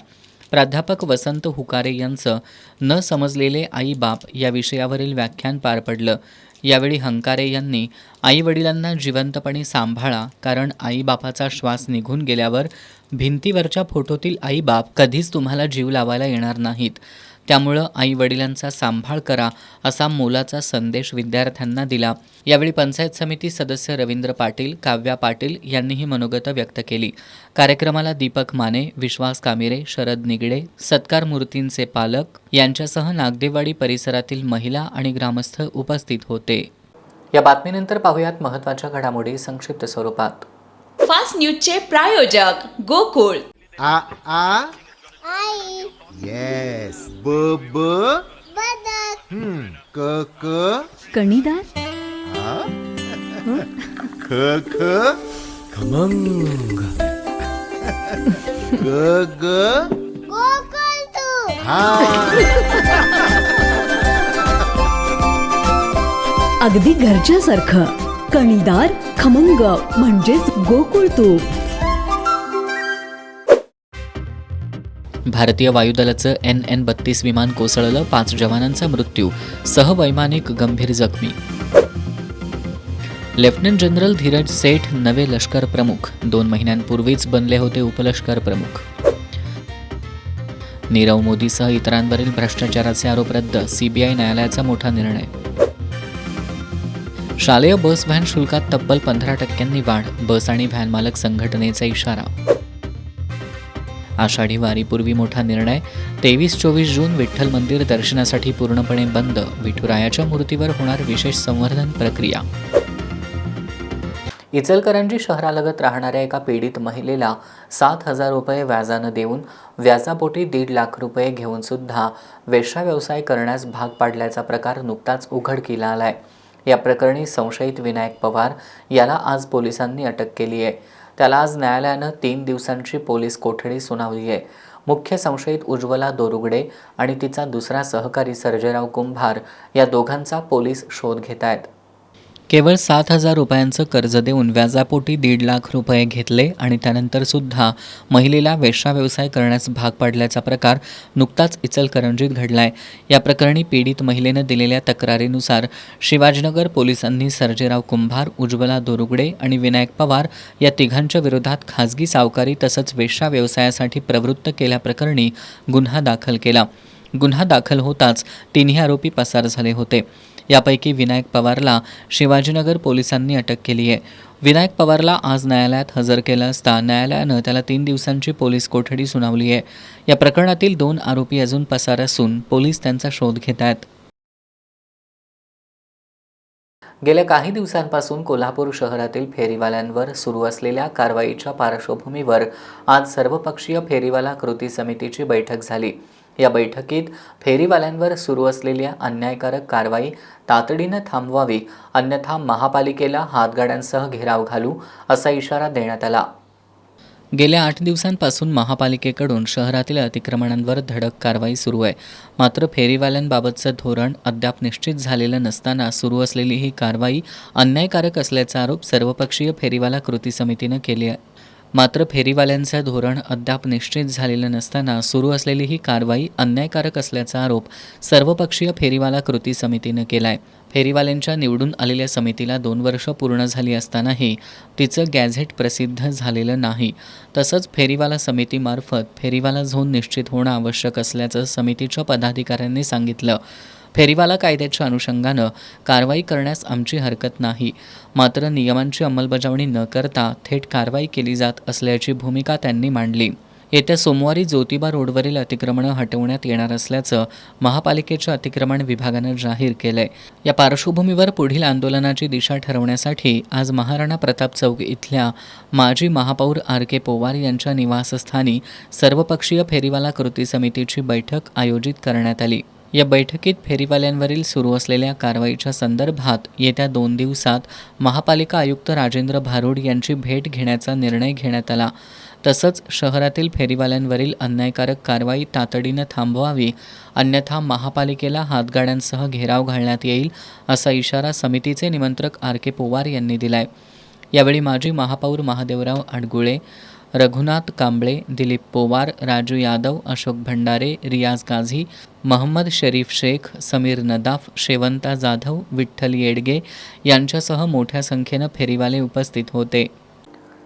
प्राध्यापक वसंत हुकारे यांचं न समजलेले आई बाप या विषयावरील व्याख्यान पार पडलं. यावेळी हंकारे यांनी आईवडिलांना जिवंतपणे सांभाळा, कारण आईबापाचा श्वास निघून गेल्यावर भिंतीवरच्या फोटोतील आईबाप कधीच तुम्हाला जीव लावायला येणार नाहीत. त्यामुळं आईवडिलांचा सांभाळ करा, असा मोलाचा संदेश विद्यार्थ्यांना दिला. यावेळी पंचायत समिती सदस्य रवींद्र पाटील, काव्या पाटील यांनीही मनोगत व्यक्त केली. कार्यक्रमाला दीपक माने, विश्वास कामिरे, शरद निगडे, सत्कार मूर्तींचे पालक यांच्यासह नागदेवाडी परिसरातील महिला आणि ग्रामस्थ उपस्थित होते. या बातमीनंतर पाहूयात महत्त्वाच्या घडामोडी संक्षिप्त स्वरूपात. फास्ट न्यूजचे प्रायोजक गोकुळ. आ आ आई येस ब ब बदक क क कणीदार. ख ख खमंग ग ग गोकुळ तू अगदी घरच्यासारखं कणीदार खमंग म्हणजेच गोकुळ तूप. भारतीय वायुदलाचं NN-32 विमान कोसळलं, 5 जवानांचा मृत्यू, सहवैमानिक गंभीर जखमी. लेफ्टनंट जनरल धीरज सेठ नवे लष्कर प्रमुख, 2 महिन्यांपूर्वीच बनले होते उपलष्कर प्रमुख. नीरव मोदीसह इतरांवरील भ्रष्टाचाराचे आरोप रद्द, CBI न्यायालयाचा मोठा निर्णय. शालेय बस व्हॅन शुल्कात तब्बल 15% वाढ, बस आणि व्हॅन मालक संघटनेचा इशारा. आषाढी वारीपूर्वी मोठा निर्णय, 23-24 जून विठ्ठल मंदिर दर्शनासाठी पूर्णपणे बंद, विठुरायाच्या मूर्तीवर होणार विशेष संवर्धन प्रक्रिया. इचलकरंजी शहरालगत राहणाऱ्या एका पीडित महिलेला 7,000 रुपये व्याजानं देऊन व्याजापोटी 1.5 लाख रुपये घेऊन सुद्धा वेश्या व्यवसाय करण्यास भाग पाडल्याचा प्रकार नुकताच उघडकीला आलाय. या प्रकरणी संशयित विनायक पवार याला आज पोलिसांनी अटक केली आहे. त्याला आज न्यायालयानं 3 दिवसांची पोलीस कोठडी सुनावली आहे. मुख्य संशयित उज्ज्वला दोरुगडे आणि तिचा दुसरा सहकारी सर्जेराव कुंभार या दोघांचा पोलीस शोध घेत आहेत. केवळ 7,000 रुपयांचं कर्ज देऊन व्याजापोटी 1.5 लाख रुपये घेतले आणि त्यानंतर सुद्धा महिलेला वेश्या व्यवसाय करण्यास भाग पाडल्याचा प्रकार नुकताच इचलकरंजीत घडलाय. या प्रकरणी पीडित महिलेनं दिलेल्या तक्रारीनुसार शिवाजीनगर पोलिसांनी सर्जेराव कुंभार, उज्ज्वला दोरुगडे आणि विनायक पवार या तिघांच्या विरोधात खाजगी सावकारी तसंच वेश्या व्यवसायासाठी प्रवृत्त केल्याप्रकरणी गुन्हा दाखल केला. गुन्हा दाखल होताच 3ही आरोपी पसार झाले होते. यापैकी विनायक पवारला शिवाजीनगर पोलिसांनी अटक केली आहे. विनायक पवारला आज न्यायालयात हजर केलं असता न्यायालयानं त्याला 3 दिवसांची पोलीस कोठडी सुनावली आहे. या प्रकरणातील 2 आरोपी अजून पसार असून पोलीस त्यांचा शोध घेत आहेत. गेल्या काही दिवसांपासून कोल्हापूर शहरातील फेरीवाल्यांवर सुरू असलेल्या कारवाईच्या पार्श्वभूमीवर आज सर्वपक्षीय फेरीवाला कृती समितीची बैठक झाली. या बैठकीत फेरीवाल्यांवर सुरू असलेल्या अन्यायकारक कारवाई तातडीनं थांबवावी, अन्यथा महापालिकेला हातगाड्यांसह घेराव घालू असा इशारा देण्यात आला. गेल्या 8 दिवसांपासून महापालिकेकडून शहरातील अतिक्रमणांवर धडक कारवाई सुरू आहे. मात्र फेरीवाल्यांबाबतचं धोरण अद्याप निश्चित झालेलं नसताना सुरू असलेली ही कारवाई अन्यायकारक असल्याचा आरोप सर्वपक्षीय फेरीवाला कृती समितीनं केली आहे. मात्र फेरीवाल्यांचं धोरण अद्याप निश्चित झालेलं नसताना सुरू असलेली ही कारवाई अन्यायकारक असल्याचा आरोप सर्वपक्षीय फेरीवाला कृती समितीनं केला आहे. फेरीवाल्यांच्या निवडून आलेल्या समितीला 2 वर्ष पूर्ण झाली असतानाही तिचं गॅझेट प्रसिद्ध झालेलं नाही. तसंच फेरीवाला समितीमार्फत फेरीवाला झोन निश्चित होणं आवश्यक असल्याचं समितीच्या पदाधिकाऱ्यांनी सांगितलं. फेरीवाला कायद्याच्या अनुषंगानं कारवाई करण्यास आमची हरकत नाही, मात्र नियमांची अंमलबजावणी न करता थेट कारवाई केली जात असल्याची भूमिका त्यांनी मांडली. येत्या सोमवारी ज्योतिबा रोडवरील अतिक्रमणं हटवण्यात येणार असल्याचं महापालिकेच्या अतिक्रमण विभागानं जाहीर केलंय. या पार्श्वभूमीवर पुढील आंदोलनाची दिशा ठरवण्यासाठी आज महाराणा प्रताप चौक इथल्या माजी महापौर RK पोवार यांच्या निवासस्थानी सर्वपक्षीय फेरीवाला कृती समितीची बैठक आयोजित करण्यात आली. या बैठकीत फेरीवाल्यांवरील सुरू असलेल्या कारवाईच्या संदर्भात येत्या 2 दिवसात महापालिका आयुक्त राजेंद्र भारुड यांची भेट घेण्याचा निर्णय घेण्यात आला. तसंच शहरातील फेरीवाल्यांवरील अन्यायकारक कारवाई तातडीनं थांबवावी, अन्यथा महापालिकेला हातगाड्यांसह घेराव घालण्यात येईल असा इशारा समितीचे निमंत्रक RK पोवार यांनी दिलाय. यावेळी माजी महापौर महादेवराव अडगुळे, रघुनाथ कांबळे, दिलीप पोवार, राजू यादव, अशोक भंडारे, रियाज गाझी, महम्मद शरीफ शेख, समीर नदाफ, शेवंता जाधव, विठ्ठल येडगे यांच्यासह मोठ्या संख्येनं फेरीवाले उपस्थित होते.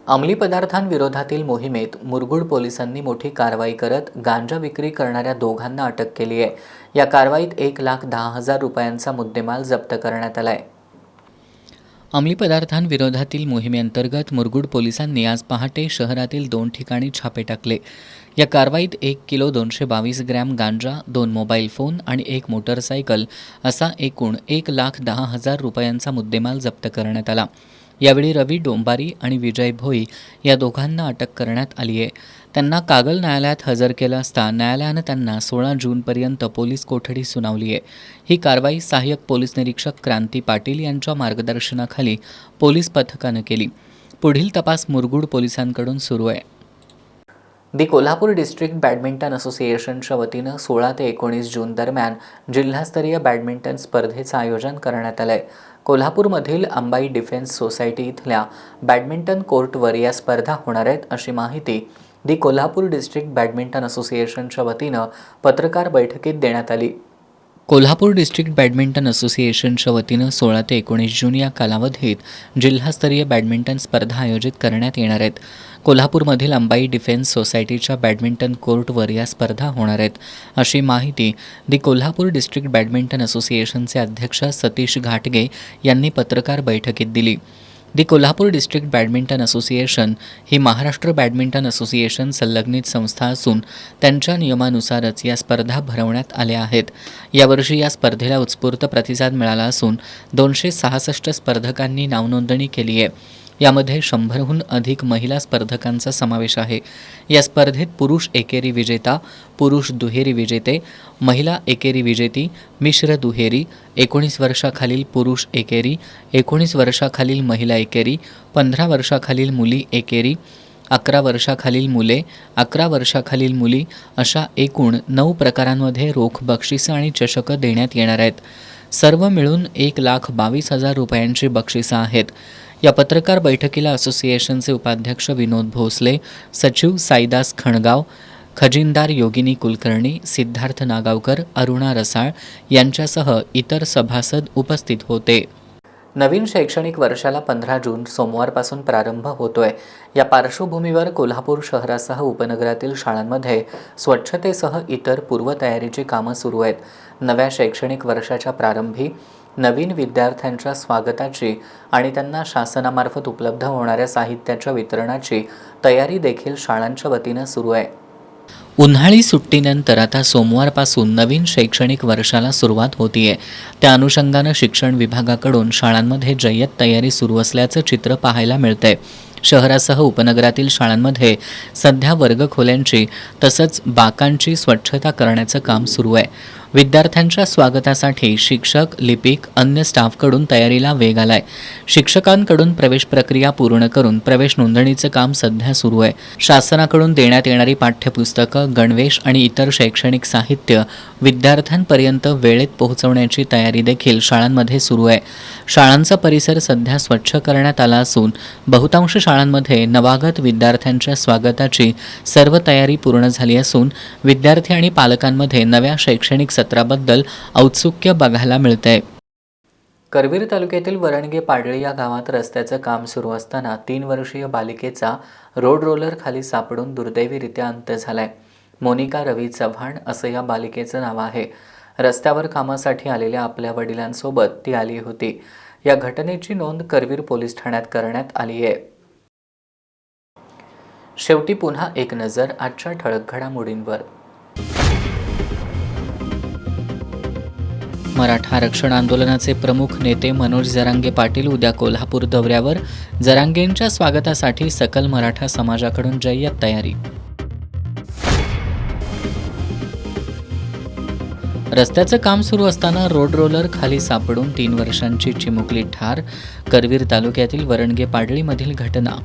अंमली पदार्थांविरोधातील मोहिमेत मुरगुड पोलिसांनी मोठी कारवाई करत गांजा विक्री करणाऱ्या दोघांना अटक केली आहे. या कारवाईत 1,10,000 रुपयांचा मुद्देमाल जप्त करण्यात आला आहे. अंमली पदार्थांविरोधातील मोहिमेअंतर्गत मुरगुड पोलिसांनी आज पहाटे शहरातील 2 ठिकाणी छापे टाकले. या कारवाईत 1 किलो 222 ग्रॅम गांजा, 2 मोबाईल फोन आणि 1 मोटरसायकल असा एकूण 1,10,000 रुपयांचा मुद्देमाल जप्त करण्यात आला. यावेळी रवी डोंबारी आणि विजय भोई या दोघांना अटक करण्यात आली आहे. त्यांना कागल न्यायालयात हजर केलं असता न्यायालयानं त्यांना 16 जूनपर्यंत पोलीस कोठडी सुनावली आहे. ही कारवाई सहाय्यक पोलीस निरीक्षक क्रांती पाटील यांच्या मार्गदर्शनाखाली पोलीस पथकानं केली. पुढील तपास मुरगुड पोलिसांकडून सुरू आहे. दी कोल्हापूर डिस्ट्रिक्ट बॅडमिंटन असोसिएशनच्या वतीनं 16 ते 19 जून दरम्यान जिल्हास्तरीय बॅडमिंटन स्पर्धेचं आयोजन करण्यात आलं आहे. कोल्हापूरमधील अंबाई डिफेन्स सोसायटी इथल्या बॅडमिंटन कोर्टवर या स्पर्धा होणार आहेत अशी माहिती दी कोल्हापूर डिस्ट्रिक्ट बॅडमिंटन असोसिएशनच्या वतीनं पत्रकार बैठकीत देण्यात आली. कोल्हापूर डिस्ट्रिक्ट बॅडमिंटन असोसिएशनच्या वतीनं 16 ते 19 जून या कालावधीत जिल्हास्तरीय बॅडमिंटन स्पर्धा आयोजित करण्यात येणार आहेत. कोल्हापूरमधील अंबाई डिफेन्स सोसायटीच्या बॅडमिंटन कोर्टवर या स्पर्धा होणार आहेत अशी माहिती दी कोल्हापूर डिस्ट्रिक्ट बॅडमिंटन असोसिएशनचे अध्यक्ष सतीश घाटगे यांनी पत्रकार बैठकीत दिली. दी कोल्हापूर डिस्ट्रिक्ट बॅडमिंटन असोसिएशन ही महाराष्ट्र बॅडमिंटन असोसिएशन संलग्नित संस्था असून त्यांच्या नियमानुसारच या स्पर्धा भरवण्यात आल्या आहेत. यावर्षी या स्पर्धेला उत्स्फूर्त प्रतिसाद मिळाला असून 266 स्पर्धकांनी नावनोंदणी केली आहे. यामध्ये 100हून अधिक महिला स्पर्धकांचा समावेश आहे. या स्पर्धेत पुरुष एकेरी विजेता, पुरुष दुहेरी विजेते, महिला एकेरी विजेती, मिश्र दुहेरी, 19 वर्षाखालील पुरुष एकेरी, 19 वर्षाखालील महिला एकेरी, 15 वर्षाखालील मुली एकेरी, 11 वर्षाखालील मुले, 11 वर्षाखालील मुली अशा एकूण 9 प्रकारांमध्ये रोख बक्षिसं आणि चषकं देण्यात येणार आहेत. सर्व मिळून 1,22,000 रुपयांची बक्षिसं आहेत. या पत्रकार बैठकीला असोसिएशनचे उपाध्यक्ष विनोद भोसले, सचिव साईदास खणगाव, खजिनदार योगिनी कुलकर्णी, सिद्धार्थ नागावकर, अरुणा रसाळ यांच्यासह इतर सभासद उपस्थित होते. नवीन शैक्षणिक वर्षाला 15 जून सोमवारपासून प्रारंभ होतोय. या पार्श्वभूमीवर कोल्हापूर शहरासह उपनगरातील शाळांमध्ये स्वच्छतेसह इतर पूर्वतयारीची कामं सुरू आहेत. नव्या शैक्षणिक वर्षाच्या प्रारंभी नवीन विद्यार्थ्यांच्या स्वागताची आणि त्यांना शासनामार्फत उपलब्ध होणाऱ्या साहित्याच्या वितरणाची तयारी देखील शाळांच्या वतीनं सुरू आहे. उन्हाळी सुट्टीनंतर आता सोमवारपासून नवीन शैक्षणिक वर्षाला सुरुवात होतीये. त्या अनुषंगानं शिक्षण विभागाकडून शाळांमध्ये जय्यत तयारी सुरू असल्याचं चित्र पाहायला मिळतंय. शहरासह उपनगरातील शाळांमध्ये सध्या वर्गखोल्यांची तसंच बाकांची स्वच्छता करण्याचं काम सुरू आहे. विद्यार्थ्यांच्या स्वागतासाठी शिक्षक, लिपिक, अन्य स्टाफकडून तयारीला वेग आलाय. शिक्षकांकडून प्रवेश प्रक्रिया पूर्ण करून प्रवेश नोंदणीचं काम सध्या सुरू आहे. शासनाकडून देण्यात येणारी पाठ्यपुस्तकं, गणवेश आणि इतर शैक्षणिक साहित्य विद्यार्थ्यांपर्यंत वेळेत पोहोचवण्याची तयारी देखील शाळांमध्ये सुरू आहे. शाळांचा परिसर सध्या स्वच्छ करण्यात आला असून बहुतांश शाळांमध्ये नवागत विद्यार्थ्यांच्या स्वागताची सर्व तयारी पूर्ण झाली असून विद्यार्थी आणि पालकांमध्ये नव्या शैक्षणिक सत्राबद्दल औत्सुक्य बघायला मिळतंय. करवीर तालुक्यातील वरणगे पाडळी या गावात रस्त्याचं काम सुरू असताना 3 वर्षीय बालिकेचा रोड रोलर खाली सापडून दुर्दैवीरित्या अंत झालाय. मोनिका रवी चव्हाण असं या बालिकेचं नाव आहे. रस्त्यावर कामासाठी आलेल्या आपल्या वडिलांसोबत ती आली होती. या घटनेची नोंद करवीर पोलीस ठाण्यात करण्यात आली आहे. शेवटी पुन्हा एक नजर आजच्या ठळक घडामोडींवर. मराठा आरक्षण आंदोलनाचे प्रमुख नेते मनोज जरांगे पाटील उद्या कोल्हापूर दौऱ्यावर. जरांगेंच्या स्वागतासाठी सकल मराठा समाजाकडून जय्यत तयारी. रस्त्याचं काम सुरू असताना रोड रोलर खाली सापडून 3 वर्षांची चिमुकली ठार. करवीर तालुक्यातील वरणगे पाडळीमधील घटना.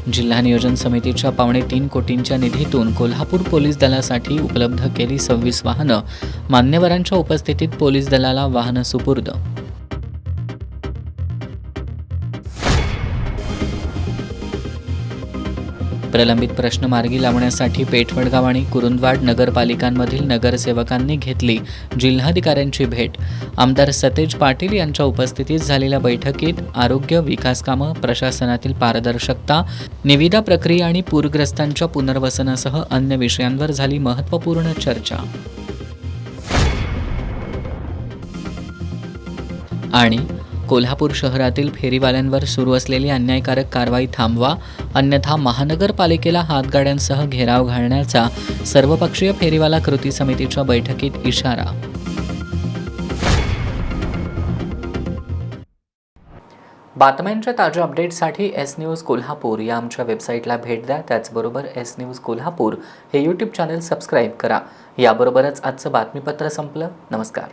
जिल्हा नियोजन समितीच्या 3.25 कोटींच्या निधीतून कोल्हापूर पोलीस दलासाठी उपलब्ध केली 26 वाहनं. मान्यवरांच्या उपस्थितीत पोलीस दलाला वाहनं सुपूर्द. प्रलंबित प्रश्न मार्गी लावण्यासाठी पेठवडगाव आणि कुरुंदवाड नगरपालिकांमधील नगरसेवकांनी घेतली जिल्हाधिकाऱ्यांची भेट. आमदार सतेज पाटील यांच्या उपस्थितीत झालेल्या बैठकीत आरोग्य, विकास कामं, प्रशासनातील पारदर्शकता, निविदा प्रक्रिया आणि पूरग्रस्तांच्या पुनर्वसनासह अन्य विषयांवर झाली महत्त्वपूर्ण चर्चा. आणि कोल्हापूर शहरातील फेरीवाल्यांवर सुरू असलेली अन्यायकारक कारवाई थांबवा, अन्यथा महानगरपालिकेला हातगाड्यांसह घेराव घालण्याचा सर्वपक्षीय फेरीवाला कृती समितीच्या बैठकीत इशारा. बातम्यांच्या ताज्या अपडेट्ससाठी एस न्यूज कोल्हापूर या आमच्या वेबसाईटला भेट द्या. त्याचबरोबर एस न्यूज कोल्हापूर हे यूट्यूब चॅनल सबस्क्राईब करा. याबरोबरच आजचं बातमीपत्र संपलं. नमस्कार.